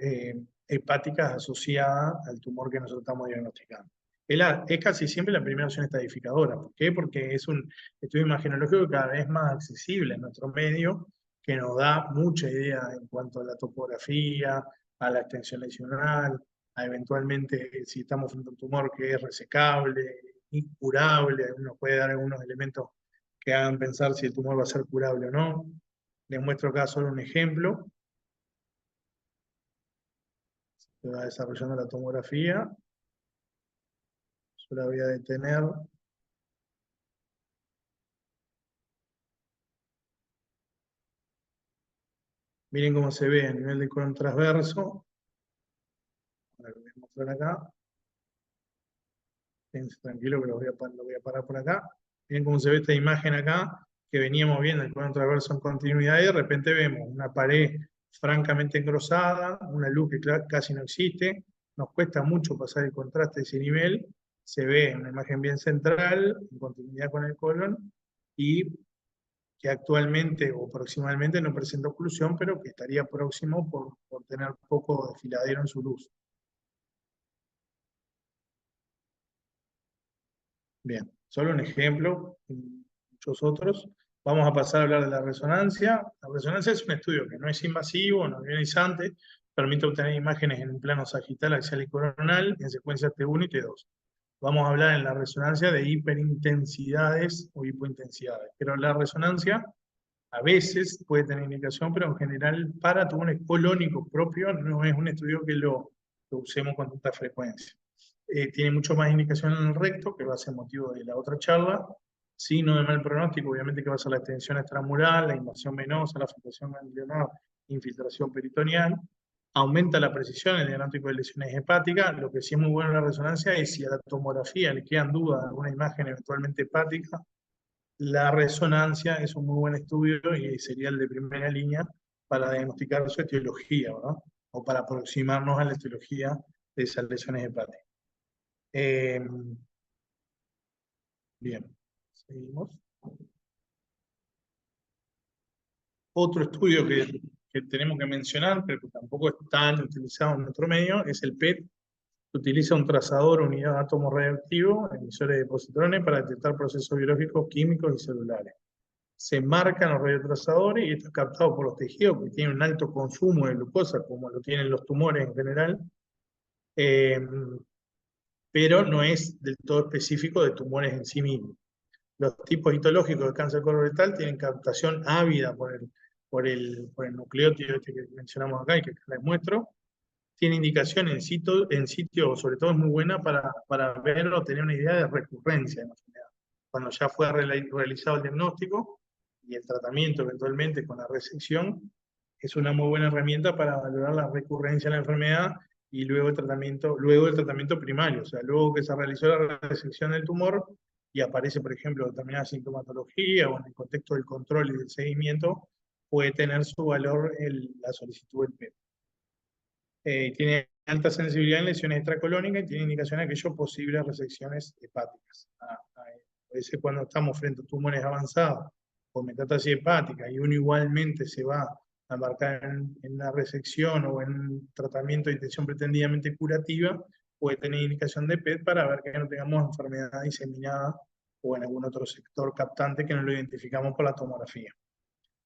hepáticas asociadas al tumor que nosotros estamos diagnosticando. Es casi siempre la primera opción estadificadora. ¿Por qué? Porque es un estudio imagenológico cada vez más accesible en nuestro medio, que nos da mucha idea en cuanto a la topografía, a la extensión lesional, a eventualmente si estamos frente a un tumor que es resecable, incurable, nos puede dar algunos elementos que hagan pensar si el tumor va a ser curable o no. Les muestro acá solo un ejemplo. Se va desarrollando la tomografía. Yo la voy a detener. Miren cómo se ve a nivel de colon transverso. Ahora lo voy a mostrar acá. Quédense tranquilo que lo voy a parar por acá. Miren cómo se ve esta imagen acá, que veníamos viendo el colon transverso en continuidad, y de repente vemos una pared francamente engrosada, una luz que casi no existe, nos cuesta mucho pasar el contraste de ese nivel, se ve una imagen bien central, en continuidad con el colon, y que actualmente o proximalmente no presenta oclusión, pero que estaría próximo por tener poco desfiladero en su luz. Bien, solo un ejemplo, muchos otros. Vamos a pasar a hablar de la resonancia. La resonancia es un estudio que no es invasivo, no es ionizante, permite obtener imágenes en un plano sagital, axial y coronal, en secuencia T1 y T2. Vamos a hablar en la resonancia de hiperintensidades o hipointensidades, pero la resonancia a veces puede tener indicación, pero en general para tumores colónicos propios no es un estudio que lo usemos con tanta frecuencia. Tiene mucho más indicación en el recto, que va a ser motivo de la otra charla. Signo de mal pronóstico, obviamente que va a ser la extensión extramural, la invasión venosa, la afectación ganglionar, infiltración peritoneal. Aumenta la precisión en el diagnóstico de lesiones hepáticas. Lo que sí es muy bueno en la resonancia es si a la tomografía le quedan dudas de alguna imagen eventualmente hepática, la resonancia es un muy buen estudio y sería el de primera línea para diagnosticar su etiología, ¿verdad? O para aproximarnos a la etiología de esas lesiones hepáticas. Eh, bien, seguimos. Otro estudio que tenemos que mencionar, pero que tampoco es tan utilizado en nuestro medio, es el PET, que utiliza un trazador unidad de átomo radioactivo, emisores de positrones, para detectar procesos biológicos, químicos y celulares. Se marcan los radiotrazadores y esto es captado por los tejidos que tienen un alto consumo de glucosa, como lo tienen los tumores en general, pero no es del todo específico de tumores en sí mismos. Los tipos histológicos de cáncer colorectal tienen captación ávida por el nucleótido este que mencionamos acá y que les muestro. Tiene indicación en sitio, sobre todo es muy buena para ver o tener una idea de recurrencia de la enfermedad. Cuando ya fue realizado el diagnóstico y el tratamiento eventualmente con la resección, es una muy buena herramienta para valorar la recurrencia de la enfermedad y luego el tratamiento primario, o sea, luego que se realizó la resección del tumor y aparece, por ejemplo, determinada sintomatología o en el contexto del control y del seguimiento, puede tener su valor la solicitud del PET. Tiene alta sensibilidad en lesiones extracolónicas y tiene indicación de aquello posibles resecciones hepáticas. A veces cuando estamos frente a tumores avanzados o metástasis hepática y uno igualmente se va a embarcar en una resección o en un tratamiento de intención pretendidamente curativa, puede tener indicación de PET para ver que no tengamos enfermedad diseminada o en algún otro sector captante que no lo identificamos por la tomografía.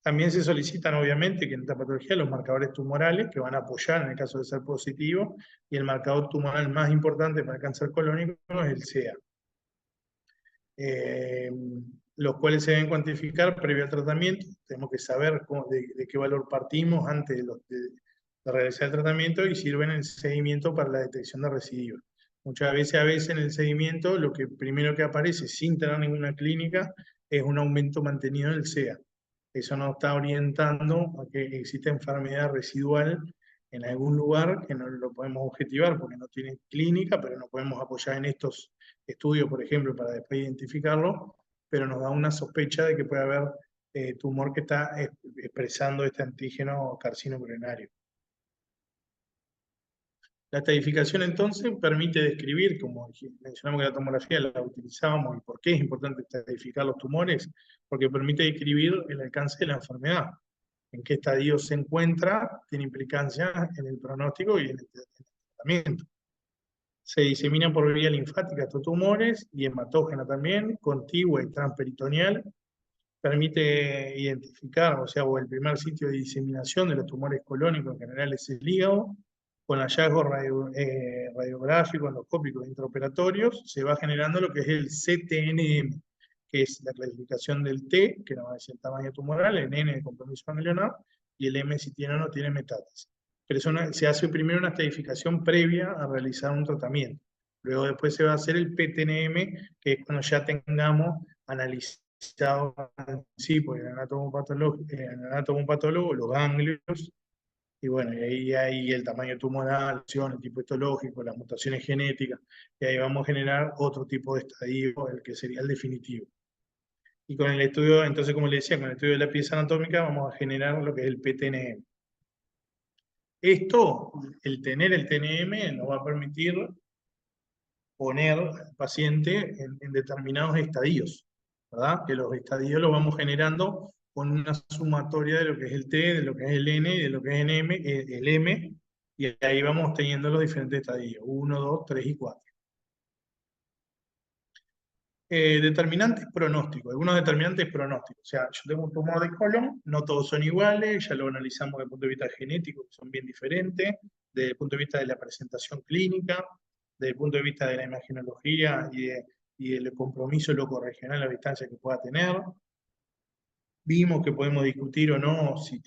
También se solicitan, obviamente, que en esta patología los marcadores tumorales, que van a apoyar en el caso de ser positivo, y el marcador tumoral más importante para el cáncer colónico es el CEA, los cuales se deben cuantificar previo al tratamiento. Tenemos que saber de qué valor partimos antes de realizar el tratamiento y sirven en el seguimiento para la detección de recidiva. Muchas veces en el seguimiento lo que primero que aparece sin tener ninguna clínica es un aumento mantenido del CEA. Eso nos está orientando a que existe enfermedad residual en algún lugar que no lo podemos objetivar porque no tiene clínica, pero no podemos apoyar en estos estudios, por ejemplo, para después identificarlo, pero nos da una sospecha de que puede haber tumor que está expresando este antígeno carcino coronario. La estadificación entonces permite describir, como mencionamos que la tomografía la utilizábamos y por qué es importante estadificar los tumores, porque permite describir el alcance de la enfermedad, en qué estadio se encuentra, tiene implicancia en el pronóstico y en el tratamiento. Se diseminan por vía linfática estos tumores y hematógena también, contigua y transperitoneal. Permite identificar, o el primer sitio de diseminación de los tumores colónicos en general es el hígado. Con hallazgos radiográficos, endoscópicos e intraoperatorios, se va generando lo que es el CTNM, que es la clasificación del T, que no va a decir el tamaño tumoral, el N de compromiso ganglionar, y el M si tiene o no tiene metástasis. Pero se hace primero una estadificación previa a realizar un tratamiento. Luego después se va a hacer el PTNM, que es cuando ya tengamos analizado sí, pues el anatomopatólogo, los ganglios, y bueno, y ahí el tamaño tumoral, el tipo histológico, las mutaciones genéticas, y ahí vamos a generar otro tipo de estadio, el que sería el definitivo. Y con el estudio, entonces como le decía, con el estudio de la pieza anatómica vamos a generar lo que es el PTNM. Esto, el tener el TNM, nos va a permitir poner al paciente en determinados estadios, ¿verdad? Que los estadios los vamos generando con una sumatoria de lo que es el T, de lo que es el N y de lo que es el M, y ahí vamos teniendo los diferentes estadios, 1, 2, 3 y 4. Determinantes pronósticos, algunos determinantes pronósticos. O sea, yo tengo un tumor de colon, no todos son iguales, ya lo analizamos desde el punto de vista genético, que son bien diferentes, desde el punto de vista de la presentación clínica, desde el punto de vista de la imagenología y del compromiso locorregional a la distancia que pueda tener. Vimos que podemos discutir o no si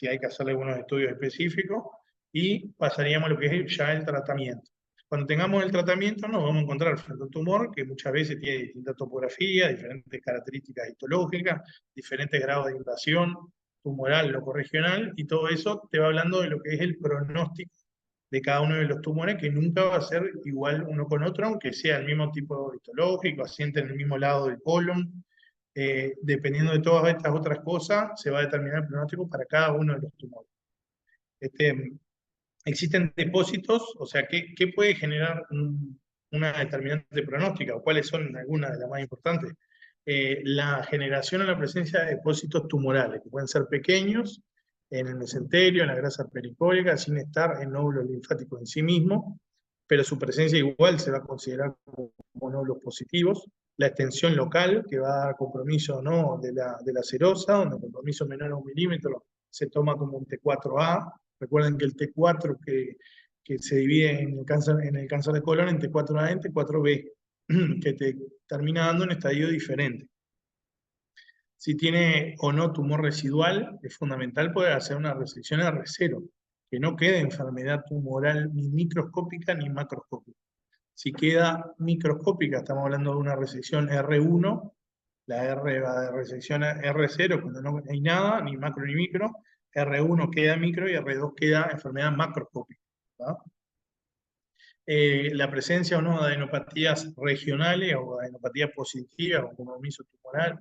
hay que hacerle algunos estudios específicos y pasaríamos a lo que es ya el tratamiento. Cuando tengamos el tratamiento nos vamos a encontrar frente a un tumor que muchas veces tiene distintas topografías, diferentes características histológicas, diferentes grados de invasión tumoral, locorregional, y todo eso te va hablando de lo que es el pronóstico de cada uno de los tumores, que nunca va a ser igual uno con otro, aunque sea el mismo tipo histológico, asiente en el mismo lado del colon. Dependiendo de todas estas otras cosas, se va a determinar el pronóstico para cada uno de los tumores. Existen depósitos, o sea, ¿qué puede generar una determinante pronóstica? ¿O cuáles son algunas de las más importantes? La generación o la presencia de depósitos tumorales, que pueden ser pequeños, en el mesenterio, en la grasa pericólica, sin estar en nódulos linfáticos en sí mismos, pero su presencia igual se va a considerar como nódulos positivos. La extensión local, que va a dar compromiso o no de la serosa, donde el compromiso menor a 1 milímetro se toma como un T4A. Recuerden que el T4 que se divide en el cáncer de colon en T4A y T4B. que te termina dando un estadio diferente. Si tiene o no tumor residual, es fundamental poder hacer una resección R0, que no quede enfermedad tumoral ni microscópica ni macroscópica. Si queda microscópica, estamos hablando de una resección R1, la R va de resección R0 cuando no hay nada, ni macro ni micro, R1 queda micro y R2 queda enfermedad macroscópica. ¿Tá? La presencia o no de adenopatías regionales o adenopatías positivas o compromiso tumoral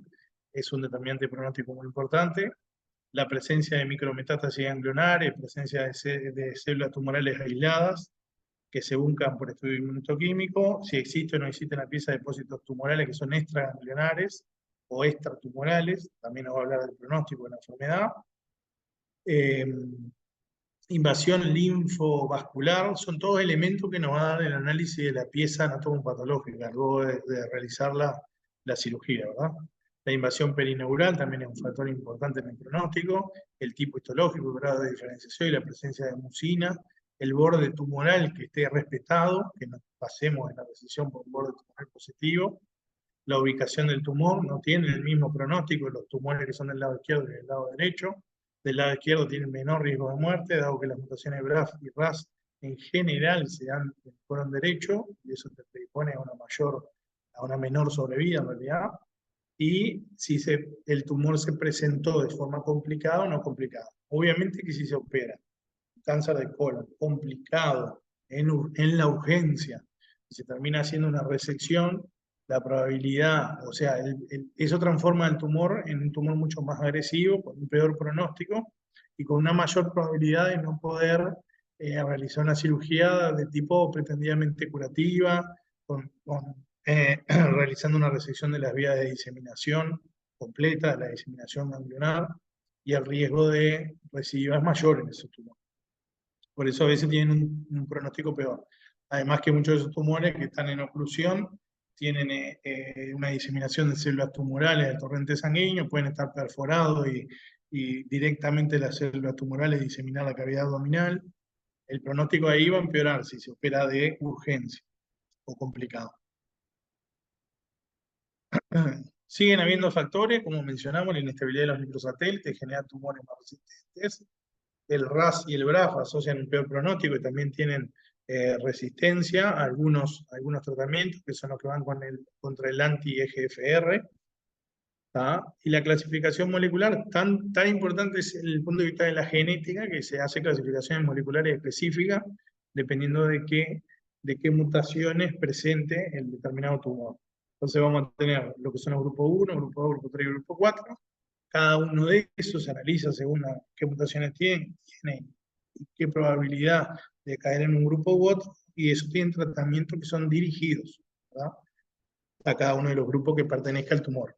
es un determinante pronóstico muy importante. La presencia de micrometástasis ganglionares, presencia de células tumorales aisladas que se buscan por estudio inmunoquímico, si existe o no existe en la pieza depósitos tumorales que son extraganglionares o extratumorales, también nos va a hablar del pronóstico de la enfermedad. Eh, Invasión linfovascular, son todos elementos que nos va a dar el análisis de la pieza anatomopatológica luego de realizar la cirugía, ¿verdad? La invasión perineural también es un factor importante en el pronóstico, el tipo histológico, el grado de diferenciación y la presencia de mucina, el borde tumoral que esté respetado, que nos pasemos en la resección por un borde tumoral positivo, la ubicación del tumor, no tienen el mismo pronóstico los tumores que son del lado izquierdo y del lado derecho. Del lado izquierdo tienen menor riesgo de muerte, dado que las mutaciones BRAF y RAS en general se dan en el colon derecho, y eso te predispone a una menor sobrevida en realidad. Y si el tumor se presentó de forma complicada o no complicada. Obviamente que si se opera cáncer de colon complicado en la urgencia y se termina haciendo una resección, la probabilidad, o sea, eso transforma el tumor en un tumor mucho más agresivo, con un peor pronóstico y con una mayor probabilidad de no poder realizar una cirugía de tipo pretendidamente curativa, realizando una resección de las vías de diseminación completa, de la diseminación ganglionar, y el riesgo de recidiva es mayor en esos tumores. Por eso a veces tienen un pronóstico peor. Además que muchos de esos tumores que están en oclusión tienen una diseminación de células tumorales del torrente sanguíneo, pueden estar perforados y directamente las células tumorales diseminar la cavidad abdominal. El pronóstico ahí va a empeorar si se opera de urgencia o complicado. Siguen habiendo factores, como mencionamos, la inestabilidad de los microsatélites genera tumores más resistentes. El RAS y el BRAF asocian un peor pronóstico y también tienen resistencia a algunos tratamientos, que son los que van contra el anti-EGFR. Y la clasificación molecular, tan importante es el punto de vista de la genética, que se hace clasificaciones moleculares específicas dependiendo de qué mutaciones presente el determinado tumor. Entonces vamos a tener lo que son los grupos 1, grupo 2, grupo 3 y grupo 4. Cada uno de esos se analiza según qué mutaciones tiene y qué probabilidad de caer en un grupo u otro, y eso tiene tratamientos que son dirigidos, ¿verdad?, a cada uno de los grupos que pertenezca al tumor.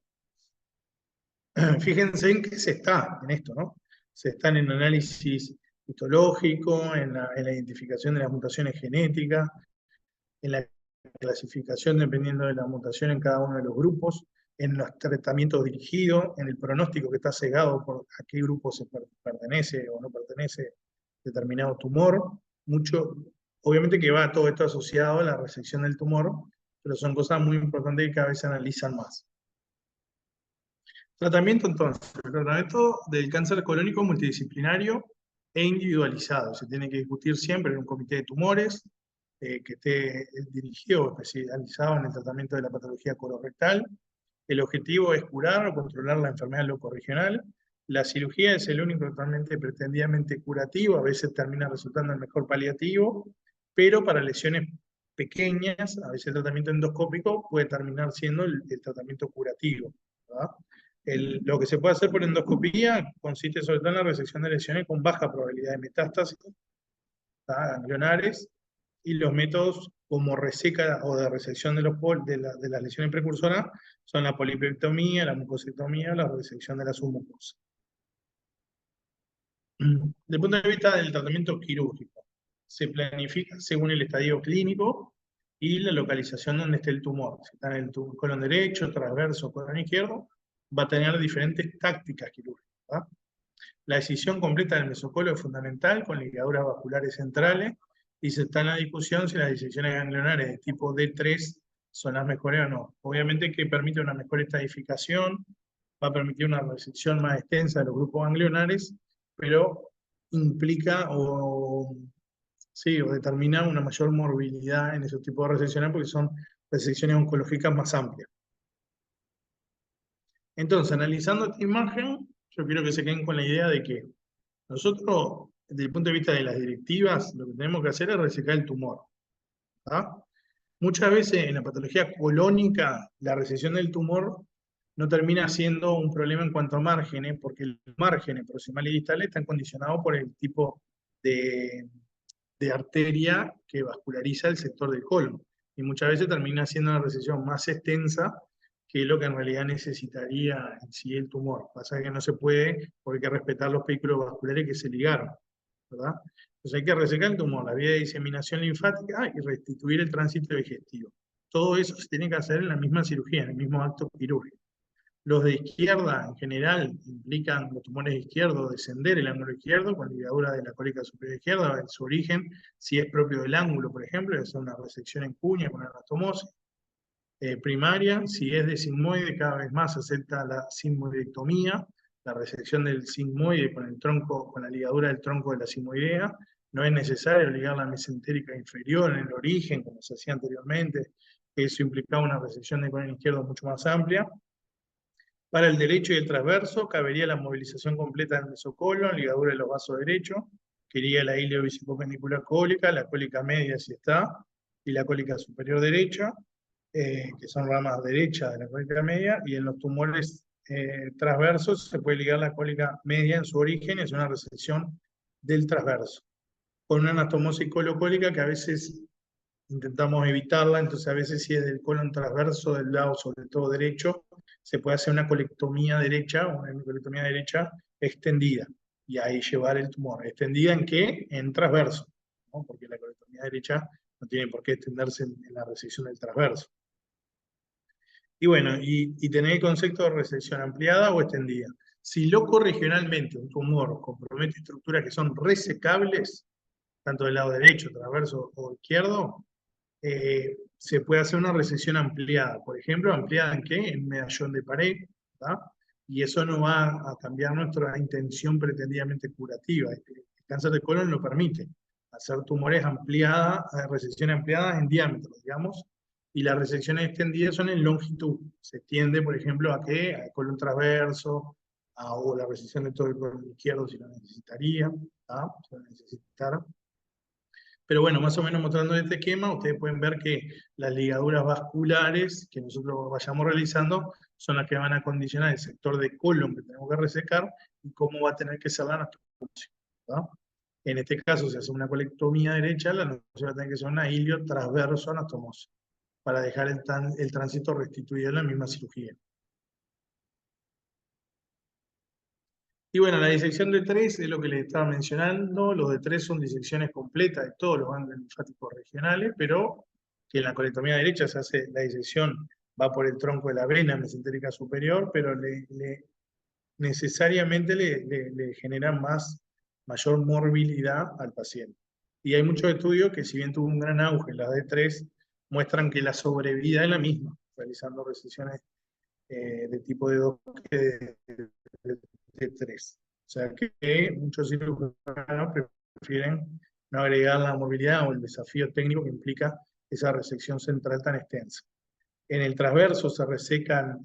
Fíjense en qué se está en esto, ¿no? Se está en el análisis histológico, en la identificación de las mutaciones genéticas, en la clasificación dependiendo de la mutación en cada uno de los grupos, en los tratamientos dirigidos, en el pronóstico que está cegado por a qué grupo se pertenece o no pertenece determinado tumor. Obviamente que va todo esto asociado a la resección del tumor, pero son cosas muy importantes que cada vez se analizan más. Tratamiento entonces, el tratamiento del cáncer colónico multidisciplinario e individualizado. Se tiene que discutir siempre en un comité de tumores que esté dirigido o especializado en el tratamiento de la patología colorectal. El objetivo es curar o controlar la enfermedad locorregional. La cirugía es el único tratamiento pretendidamente curativo, a veces termina resultando el mejor paliativo, pero para lesiones pequeñas, a veces el tratamiento endoscópico puede terminar siendo el tratamiento curativo, ¿verdad? Lo que se puede hacer por endoscopía consiste sobre todo en la resección de lesiones con baja probabilidad de metástasis, ganglionares, y los métodos como reseca o de resección de las lesiones precursoras son la polipectomía, la mucosectomía, la resección de la submucosa. Desde el punto de vista del tratamiento quirúrgico, se planifica según el estadio clínico y la localización donde esté el tumor. Si está en el colon derecho, transverso, colon izquierdo, va a tener diferentes tácticas quirúrgicas, ¿verdad? La decisión completa del mesocolo es fundamental, con ligaduras vasculares centrales, y se está en la discusión si las disecciones ganglionares de tipo D3 son las mejores o no. Obviamente que permite una mejor estadificación, va a permitir una resección más extensa de los grupos ganglionares, pero implica sí, o determina una mayor morbilidad en esos tipos de resecciones porque son resecciones oncológicas más amplias. Entonces, analizando esta imagen, yo quiero que se queden con la idea de que nosotros, desde el punto de vista de las directivas, lo que tenemos que hacer es resecar el tumor. ¿Ah? Muchas veces en la patología colónica, la resección del tumor no termina siendo un problema en cuanto a márgenes, porque los márgenes proximales y distales están condicionados por el tipo de, de arteria que vasculariza el sector del colon. Y muchas veces termina siendo una resección más extensa que lo que en realidad necesitaría en sí el tumor. Pasa que no se puede porque hay que respetar los vehículos vasculares que se ligaron, ¿verdad? Entonces hay que resecar el tumor, la vía de diseminación linfática y restituir el tránsito digestivo. Todo eso se tiene que hacer en la misma cirugía, en el mismo acto quirúrgico. Los de izquierda, en general, implican los tumores izquierdos, descender el ángulo izquierdo con ligadura de la cólica superior izquierda, en su origen, si es propio del ángulo, por ejemplo, es una resección en cuña con anastomosis. Primaria, si es de sigmoide, cada vez más se acepta la sigmoidectomía, la resección del sigmoide con el tronco, con la ligadura del tronco de la sigmoidea. No es necesario ligar la mesentérica inferior en el origen, como se hacía anteriormente, eso implicaba una resección del colon izquierdo mucho más amplia. Para el derecho y el transverso, cabería la movilización completa del mesocolon, ligadura de los vasos derechos, que iría la ilio-bicipopendicular cólica, la cólica media si está, y la cólica superior derecha, que son ramas derechas de la cólica media, y en los tumores transversos se puede ligar la cólica media en su origen, es una resección del transverso, con una anastomosis colocólica que a veces intentamos evitarla, entonces a veces si es del colon transverso del lado, sobre todo derecho, se puede hacer una colectomía derecha, una colectomía derecha extendida, y ahí llevar el tumor. ¿Extendida en qué? En transverso, ¿no? Porque la colectomía derecha no tiene por qué extenderse en la resección del transverso. Y bueno, y tener el concepto de resección ampliada o extendida. Si locorregionalmente un tumor compromete estructuras que son resecables, tanto del lado derecho, transverso o izquierdo, se puede hacer una resección ampliada. Por ejemplo, ¿ampliada en qué? En medallón de pared, ¿tá? Y eso no va a cambiar nuestra intención pretendidamente curativa. El cáncer de colon lo permite, hacer tumores ampliadas, resecciones ampliadas en diámetro, digamos, y las resecciones extendidas son en longitud. Se extiende, por ejemplo, ¿a qué? Al colon transverso, o la resección de todo el colon izquierdo si lo necesitaría, ¿tá? Si lo necesitara. Pero bueno, más o menos mostrando este esquema, ustedes pueden ver que las ligaduras vasculares que nosotros vayamos realizando son las que van a condicionar el sector de colon que tenemos que resecar y cómo va a tener que ser la anastomosis, ¿no? En este caso, si hace una colectomía derecha, la anastomosis va a tener que ser una ilio transverso anastomosis para dejar el tránsito restituido en la misma cirugía. Y bueno, la disección de 3 es lo que les estaba mencionando. Los de 3 son disecciones completas de todos los ganglios linfáticos regionales, pero que en la colectomía derecha se hace la disección, va por el tronco de la vena mesentérica superior, pero necesariamente le genera mayor morbilidad al paciente. Y hay muchos estudios que, si bien tuvo un gran auge en la D3, muestran que la sobrevida es la misma, realizando resecciones de tipo de 2 que de 3. O sea que muchos cirujanos prefieren no agregar la movilidad o el desafío técnico que implica esa resección central tan extensa. En el transverso se resecan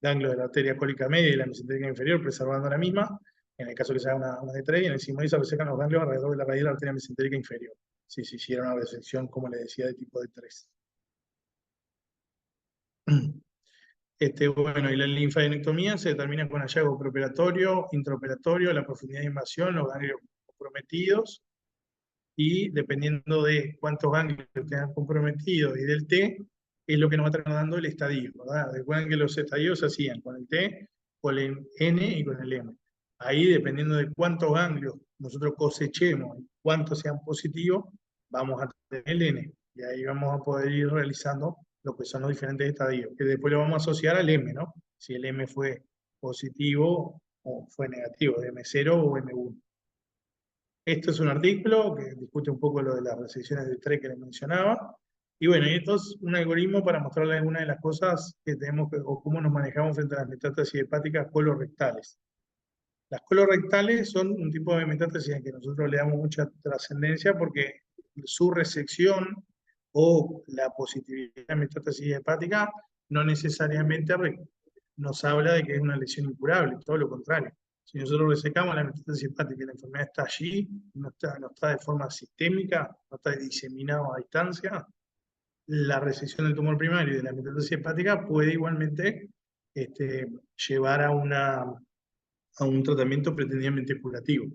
ganglios de la arteria cólica media y la mesentérica inferior, preservando la misma. En el caso que se haga una de 3, y en el sigmoide se resecan los ganglios alrededor de la raíz de la arteria mesentérica inferior, si se hiciera una resección, como le decía, de tipo de 3. Bueno, y la linfadenectomía se determina con hallazgo preoperatorio, intraoperatorio, la profundidad de invasión, los ganglios comprometidos, y dependiendo de cuántos ganglios tengan comprometidos y del T, es lo que nos va a estar dando el estadio, ¿verdad? Recuerden que los estadios se hacían con el T, con el N y con el M. Ahí, dependiendo de cuántos ganglios nosotros cosechemos y cuántos sean positivos, vamos a tener el N. Y ahí vamos a poder ir realizando lo que son los diferentes estadios, que después lo vamos a asociar al M, ¿no? Si el M fue positivo o fue negativo, M0 o M1. Esto es un artículo que discute un poco lo de las resecciones de 3 que les mencionaba. Y bueno, y esto es un algoritmo para mostrarles algunas de las cosas que tenemos o cómo nos manejamos frente a las metástasis hepáticas colorectales. Las colorectales son un tipo de metástasis en que nosotros le damos mucha trascendencia porque su resección o la positividad de metástasis hepática no necesariamente nos habla de que es una lesión incurable, todo lo contrario. Si nosotros resecamos la metástasis hepática y la enfermedad está allí, no está de forma sistémica, no está diseminado a distancia, la resección del tumor primario y de la metástasis hepática puede igualmente llevar a un tratamiento pretendidamente curativo.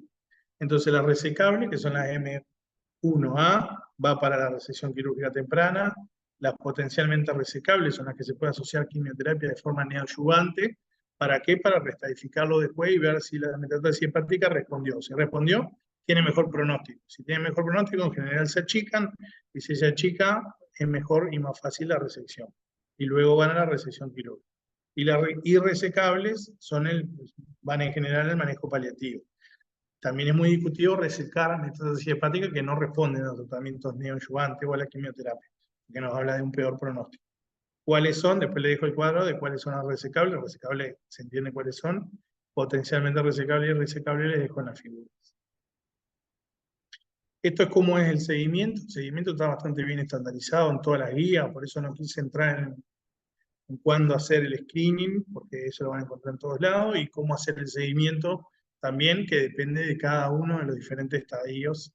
Entonces, las resecables, que son las M1A, va para la resección quirúrgica temprana. Las potencialmente resecables son las que se puede asociar quimioterapia de forma neoadyuvante. ¿Para qué? Para restadificarlo después y ver si la metástasis hepática respondió. Si respondió, tiene mejor pronóstico. Si tiene mejor pronóstico, en general se achican, y si se achica, es mejor y más fácil la resección. Y luego van a la resección quirúrgica. Y las irresecables van en general al manejo paliativo. También es muy discutido resecar metástasis hepática que no responden a los tratamientos neoadyuvantes o a la quimioterapia, que nos habla de un peor pronóstico. ¿Cuáles son? Después le dejo el cuadro de cuáles son las resecables. Las resecables se entiende cuáles son. Potencialmente resecables y resecables les dejo en las figuras. Esto es cómo es el seguimiento. El seguimiento está bastante bien estandarizado en todas las guías, por eso no quise entrar en cuándo hacer el screening, porque eso lo van a encontrar en todos lados, y cómo hacer el seguimiento también, que depende de cada uno de los diferentes estadios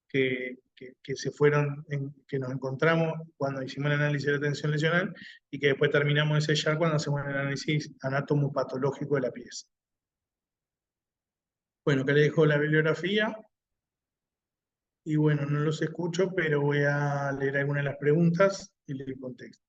que se fueron, que nos encontramos cuando hicimos el análisis de la tensión lesional y que después terminamos de sellar cuando hacemos el análisis anatomopatológico de la pieza. Bueno, acá le dejo la bibliografía y bueno, no los escucho, pero voy a leer algunas de las preguntas y le contesto.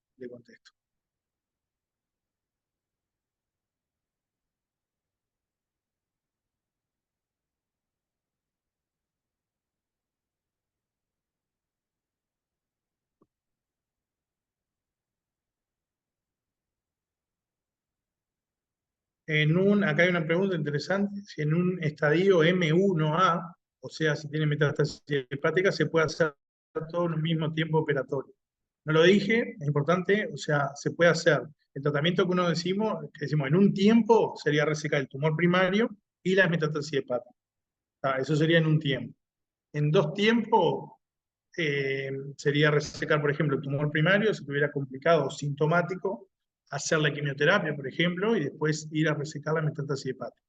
Acá hay una pregunta interesante, si en un estadio M1A, o sea, si tiene metástasis hepática, se puede hacer todo en un mismo tiempo operatorio. No lo dije, es importante, o sea, se puede hacer. El tratamiento que decimos en un tiempo sería resecar el tumor primario y las metástasis hepáticas. Eso sería en un tiempo. En 2 tiempos sería resecar, por ejemplo, el tumor primario, si tuviera complicado o sintomático, hacer la quimioterapia, por ejemplo, y después ir a resecar la metástasis hepática.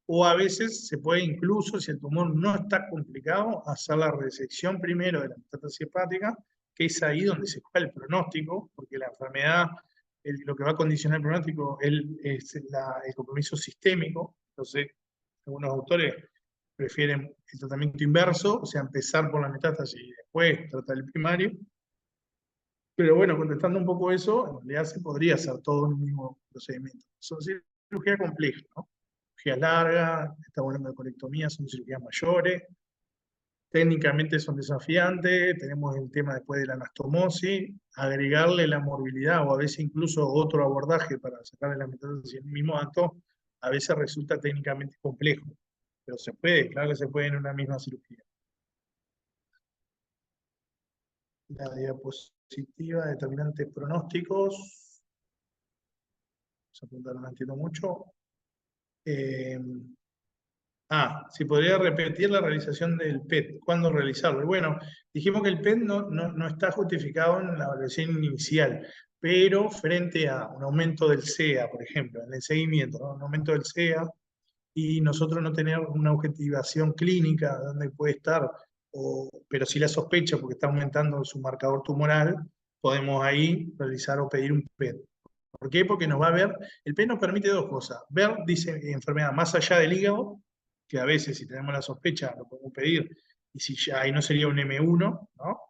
O a veces se puede incluso, si el tumor no está complicado, hacer la resección primero de la metástasis hepática, que es ahí donde se juega el pronóstico, porque la enfermedad, lo que va a condicionar el pronóstico es el compromiso sistémico. Entonces, algunos autores prefieren el tratamiento inverso, o sea, empezar por la metástasis y después tratar el primario. Pero bueno, contestando un poco eso, en realidad se podría hacer todo en un mismo procedimiento. Son cirugías complejas, ¿no? Cirugías largas, estamos hablando de colectomías, son cirugías mayores, técnicamente son desafiantes, tenemos el tema después de la anastomosis, agregarle la morbilidad o a veces incluso otro abordaje para sacarle la metástasis en el mismo acto, a veces resulta técnicamente complejo, pero se puede, claro que se puede en una misma cirugía. La diapositiva, determinantes pronósticos, esa pregunta no la entiendo mucho. Eh, si podría repetir la realización del PET, ¿cuándo realizarlo? Bueno, dijimos que el PET no está justificado en la evaluación inicial, pero frente a un aumento del CEA, por ejemplo, en el seguimiento, ¿no? Un aumento del CEA, y nosotros no tener una objetivación clínica de dónde puede estar, pero si la sospecha porque está aumentando su marcador tumoral, podemos ahí realizar o pedir un PET. ¿Por qué? Porque nos va a ver, el PET nos permite dos cosas, ver, dice, enfermedad más allá del hígado, que a veces si tenemos la sospecha lo podemos pedir, y si ya ahí no sería un M1, ¿no?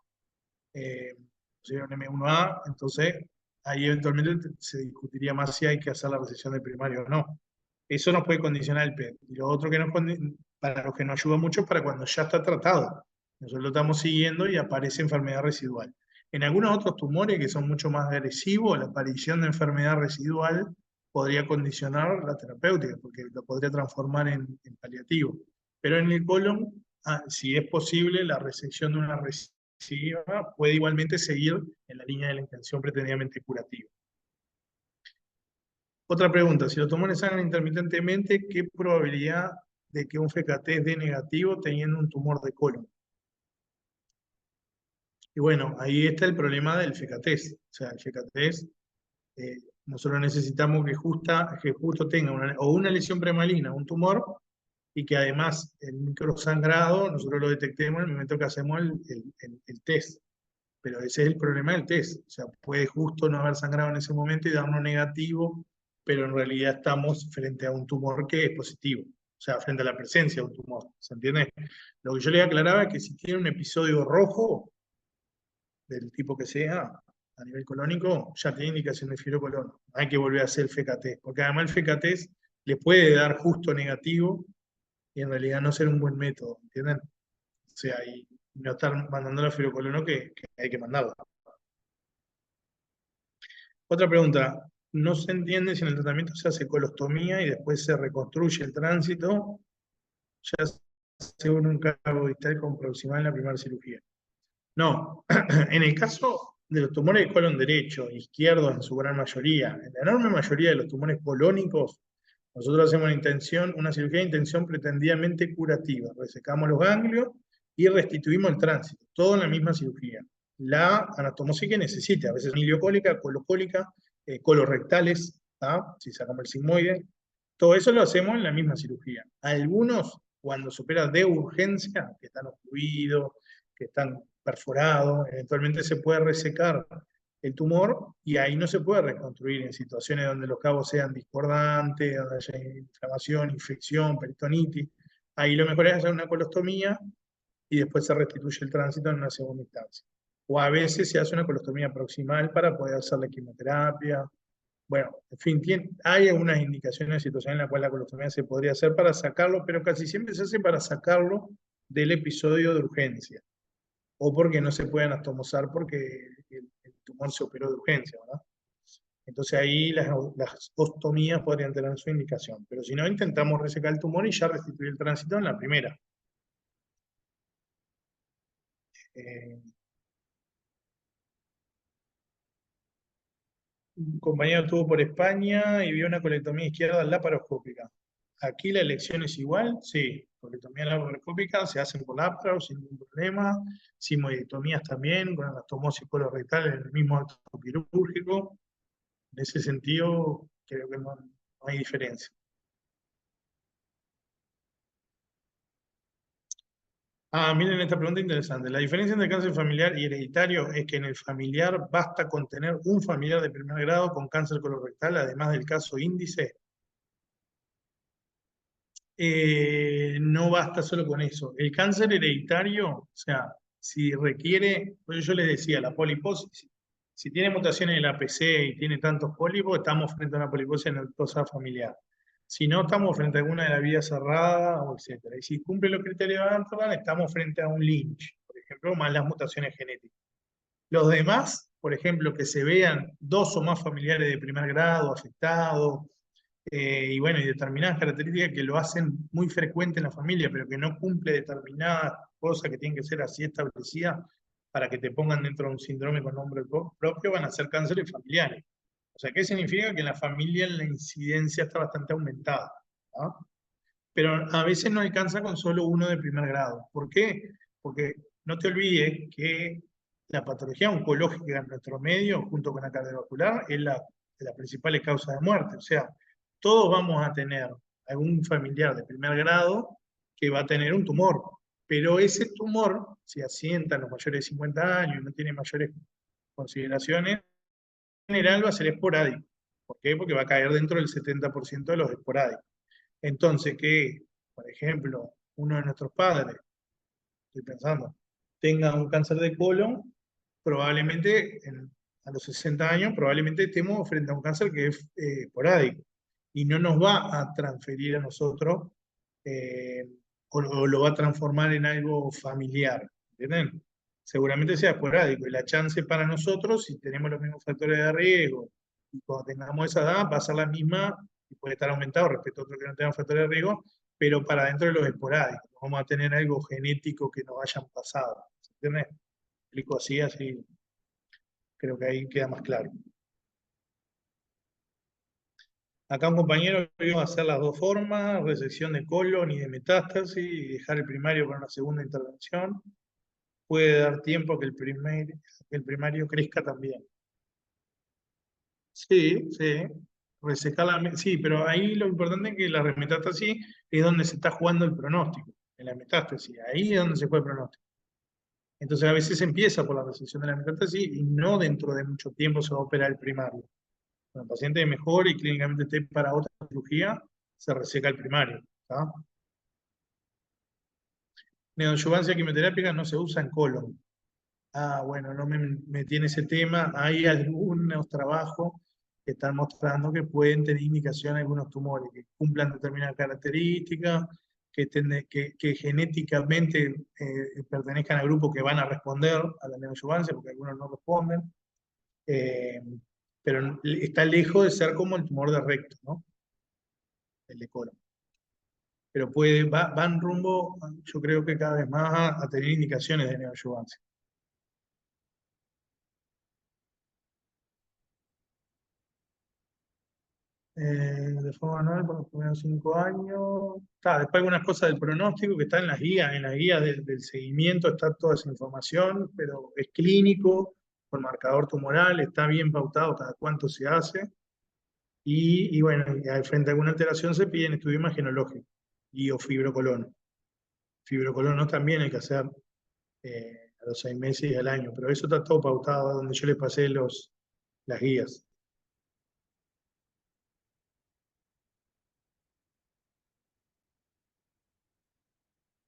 Sería un M1A, entonces ahí eventualmente se discutiría más si hay que hacer la resección del primario o no. Eso nos puede condicionar el PET. Y lo otro que para lo que nos ayuda mucho es para cuando ya está tratado. Nosotros lo estamos siguiendo y aparece enfermedad residual. En algunos otros tumores que son mucho más agresivos, la aparición de enfermedad residual podría condicionar la terapéutica, porque lo podría transformar en paliativo. Pero en el colon, si es posible, la resección de una agresiva, puede igualmente seguir en la línea de la intención pretendidamente curativa. Otra pregunta, si los tumores sangran intermitentemente, ¿qué probabilidad de que un FKT dé negativo teniendo un tumor de colon? Y bueno, ahí está el problema del FKT. O sea, el FKT, nosotros necesitamos que justo tenga una lesión premaligna, un tumor, y que además el microsangrado nosotros lo detectemos en el momento que hacemos el test. Pero ese es el problema del test. O sea, puede justo no haber sangrado en ese momento y darnos negativo, pero en realidad estamos frente a un tumor que es positivo. O sea, frente a la presencia de un tumor. ¿Se entiende? Lo que yo le aclaraba es que si tiene un episodio rojo, del tipo que sea, a nivel colónico, ya tiene indicación de fibrocolón. No hay que volver a hacer el FKT, porque además el FKT le puede dar justo negativo y en realidad no ser un buen método, ¿entienden? O sea, y no estar mandando la fibrocolón que hay que mandarla. Otra pregunta, no se entiende si en el tratamiento se hace colostomía y después se reconstruye el tránsito, ya según un cabo distal con proximal en la primera cirugía. No, en el caso de los tumores de colon derecho, izquierdo en su gran mayoría, en la enorme mayoría de los tumores colónicos, nosotros hacemos una cirugía de intención pretendidamente curativa. Resecamos los ganglios y restituimos el tránsito, todo en la misma cirugía. La anastomosis que necesite, a veces iliocólica, colocólica, colorectales, ¿tá? Si sacamos el sigmoide, todo eso lo hacemos en la misma cirugía. Algunos, cuando se opera de urgencia, que están obstruidos, que están perforados, eventualmente se puede resecar el tumor y ahí no se puede reconstruir en situaciones donde los cabos sean discordantes, donde haya inflamación, infección, peritonitis. Ahí lo mejor es hacer una colostomía y después se restituye el tránsito en una segunda instancia. O a veces se hace una colostomía proximal para poder hacer la quimioterapia. Bueno, en fin, hay algunas indicaciones de situaciones en las cuales la colostomía se podría hacer para sacarlo, pero casi siempre se hace para sacarlo del episodio de urgencia o porque no se puede anastomosar porque el tumor se operó de urgencia, ¿verdad? Entonces ahí las ostomías podrían tener su indicación, pero si no, intentamos resecar el tumor y ya restituir el tránsito en la primera. Eh, un compañero estuvo por España y vio una colectomía izquierda laparoscópica. Aquí la elección es igual, sí, colectomía laparoscópica se hacen por láparo sin ningún problema, sigmoidectomías también, con anastomosis colorectal en el mismo acto quirúrgico. En ese sentido, creo que no hay diferencia. Ah, miren esta pregunta interesante. La diferencia entre cáncer familiar y hereditario es que en el familiar basta con tener un familiar de primer grado con cáncer colorectal, además del caso índice. No basta solo con eso. El cáncer hereditario, o sea, si requiere, pues yo les decía, la poliposis, si tiene mutaciones en la PC y tiene tantos pólipos, estamos frente a una poliposis aneuplosa familiar. Si no, estamos frente a alguna de la vía cerrada, o etcétera. Y si cumple los criterios de Amsterdam, estamos frente a un Lynch, por ejemplo, más las mutaciones genéticas. Los demás, por ejemplo, que se vean dos o más familiares de primer grado afectados, y bueno, y determinadas características que lo hacen muy frecuente en la familia, pero que no cumple determinadas cosas que tienen que ser así establecidas para que te pongan dentro de un síndrome con nombre propio, van a ser cánceres familiares. O sea, ¿qué significa? Que en la familia la incidencia está bastante aumentada, ¿no? Pero a veces no alcanza con solo uno de primer grado. ¿Por qué? Porque no te olvides que la patología oncológica en nuestro medio, junto con la cardiovascular, es la principal causa de muerte. O sea, todos vamos a tener algún familiar de primer grado que va a tener un tumor, pero ese tumor, si asienta en los mayores de 50 años y no tiene mayores consideraciones, en general va a ser esporádico. ¿Por qué? Porque va a caer dentro del 70% de los esporádicos. Entonces, que, por ejemplo, uno de nuestros padres, estoy pensando, tenga un cáncer de colon, probablemente a los 60 años, probablemente estemos frente a un cáncer que es esporádico y no nos va a transferir a nosotros eh, o lo va a transformar en algo familiar. ¿Entienden? Seguramente sea esporádico y la chance para nosotros, si tenemos los mismos factores de riesgo y cuando tengamos esa edad, va a ser la misma y puede estar aumentado respecto a otros que no tengan factores de riesgo, pero para dentro de los esporádicos. No vamos a tener algo genético que nos hayan pasado. ¿Entiendes? explico así, así creo que ahí queda más claro. Acá un compañero iba a hacer las dos formas, resección de colon y de metástasis, y dejar el primario para una segunda intervención. Puede dar tiempo a que el primario crezca también. Sí, sí. Resecar sí, pero ahí lo importante es que la metástasis es donde se está jugando el pronóstico, en la metástasis. Ahí es donde se juega el pronóstico. Entonces a veces empieza por la resección de la metástasis y no dentro de mucho tiempo se va a operar el primario. Cuando el paciente mejore y clínicamente esté para otra cirugía, se reseca el primario. ¿Tá? Neoadyuvancia quimioterápica no se usa en colon. Ah, bueno, no me metí en ese tema. Hay algunos trabajos que están mostrando que pueden tener indicación de algunos tumores que cumplan determinadas características, que genéticamente pertenezcan a grupos que van a responder a la neoadyuvancia, porque algunos no responden. Eh, pero está lejos de ser como el tumor de recto, ¿no? El de colon. Pero van rumbo, yo creo que cada vez más a tener indicaciones de neoadyuvancia. De forma anual por los primeros 5 años. Después algunas cosas del pronóstico que está en las guías del seguimiento está toda esa información, pero es clínico, con marcador tumoral, está bien pautado cada cuánto se hace. Y bueno, frente a alguna alteración se piden estudio imagenológico y o fibrocolono. Fibrocolono también hay que hacer a los 6 meses y al año, pero eso está todo pautado donde yo les pasé las guías.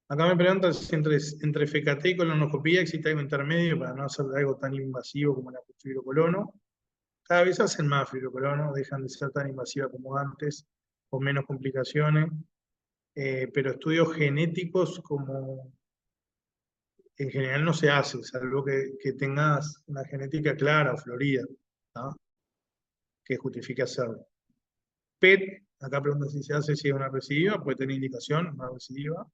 Acá me preguntan si entre FKT y colonoscopía existe algo intermedio para no hacer algo tan invasivo como la fibrocolono. Cada vez hacen más fibrocolono, dejan de ser tan invasiva como antes, con menos complicaciones, pero estudios genéticos como en general no se hace, salvo que tengas una genética clara o florida, ¿no? Que justifique hacerlo. PET, acá preguntan si se hace si es una recidiva, puede tener indicación, una recidiva.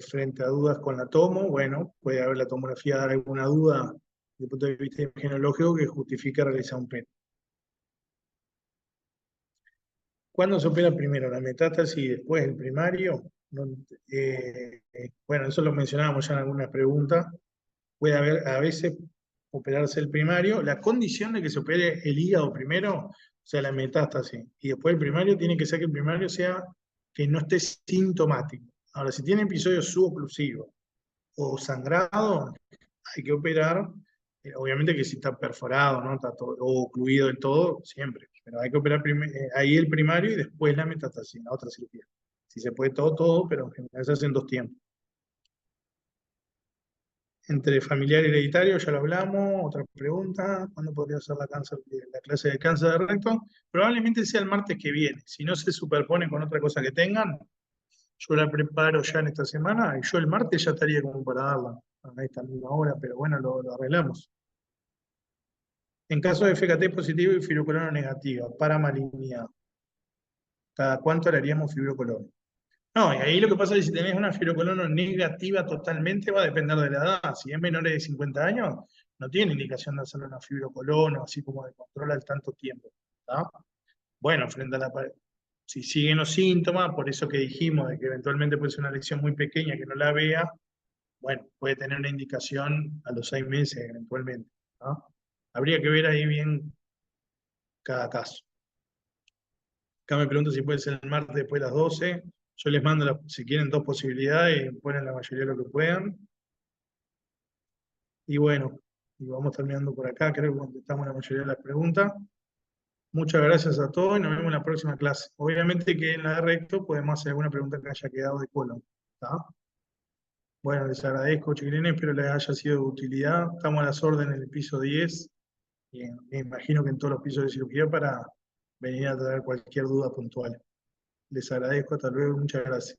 Frente a dudas con la tomo, bueno, puede haber la tomografía dar alguna duda desde el punto de vista imagenológico que justifique realizar un PET. ¿Cuándo se opera primero, la metástasis y después el primario? No, bueno, eso lo mencionábamos ya en algunas preguntas. Puede haber a veces operarse el primario. La condición de que se opere el hígado primero, o sea, la metástasis, y después el primario, tiene que ser que el primario sea que no esté sintomático. Ahora, si tiene episodios suboclusivos o sangrado, hay que operar. Obviamente que si está perforado, ¿no? Está todo, o ocluido del todo, siempre. Pero hay que operar ahí el primario y después la metástasis, la otra cirugía. Si se puede todo, todo, pero en general se hacen 2 tiempos. Entre familiar y hereditario, ya lo hablamos. Otra pregunta, ¿cuándo podría ser la clase de cáncer de recto? Probablemente sea el martes que viene. Si no se superpone con otra cosa que tengan, yo la preparo ya en esta semana y yo el martes ya estaría como para darla a esta misma hora, pero bueno, lo arreglamos. En caso de FKT positivo y fibrocolono negativa, para malignidad, ¿cada cuánto le haríamos fibrocolono? No, y ahí lo que pasa es que si tenés una fibrocolono negativa totalmente, va a depender de la edad. Si es menor de 50 años, no tiene indicación de hacerle una fibrocolono, así como de control al tanto tiempo. ¿Tá? Bueno, frente a la pared. Si siguen los síntomas, por eso que dijimos de que eventualmente puede ser una lesión muy pequeña que no la vea, bueno, puede tener una indicación a los 6 meses eventualmente. ¿Tá? Habría que ver ahí bien cada caso. Acá me pregunto si puede ser el martes después de las 12. Yo les mando, si quieren, 2 posibilidades y ponen la mayoría de lo que puedan. Y bueno, y vamos terminando por acá. Creo que contestamos la mayoría de las preguntas. Muchas gracias a todos y nos vemos en la próxima clase. Obviamente que en la de recto podemos hacer alguna pregunta que haya quedado de colon. ¿Tá? Bueno, les agradezco, chiquilines, espero les haya sido de utilidad. Estamos a las órdenes en el piso 10 y me imagino que en todos los pisos de cirugía para venir a traer cualquier duda puntual. Les agradezco, hasta luego, muchas gracias.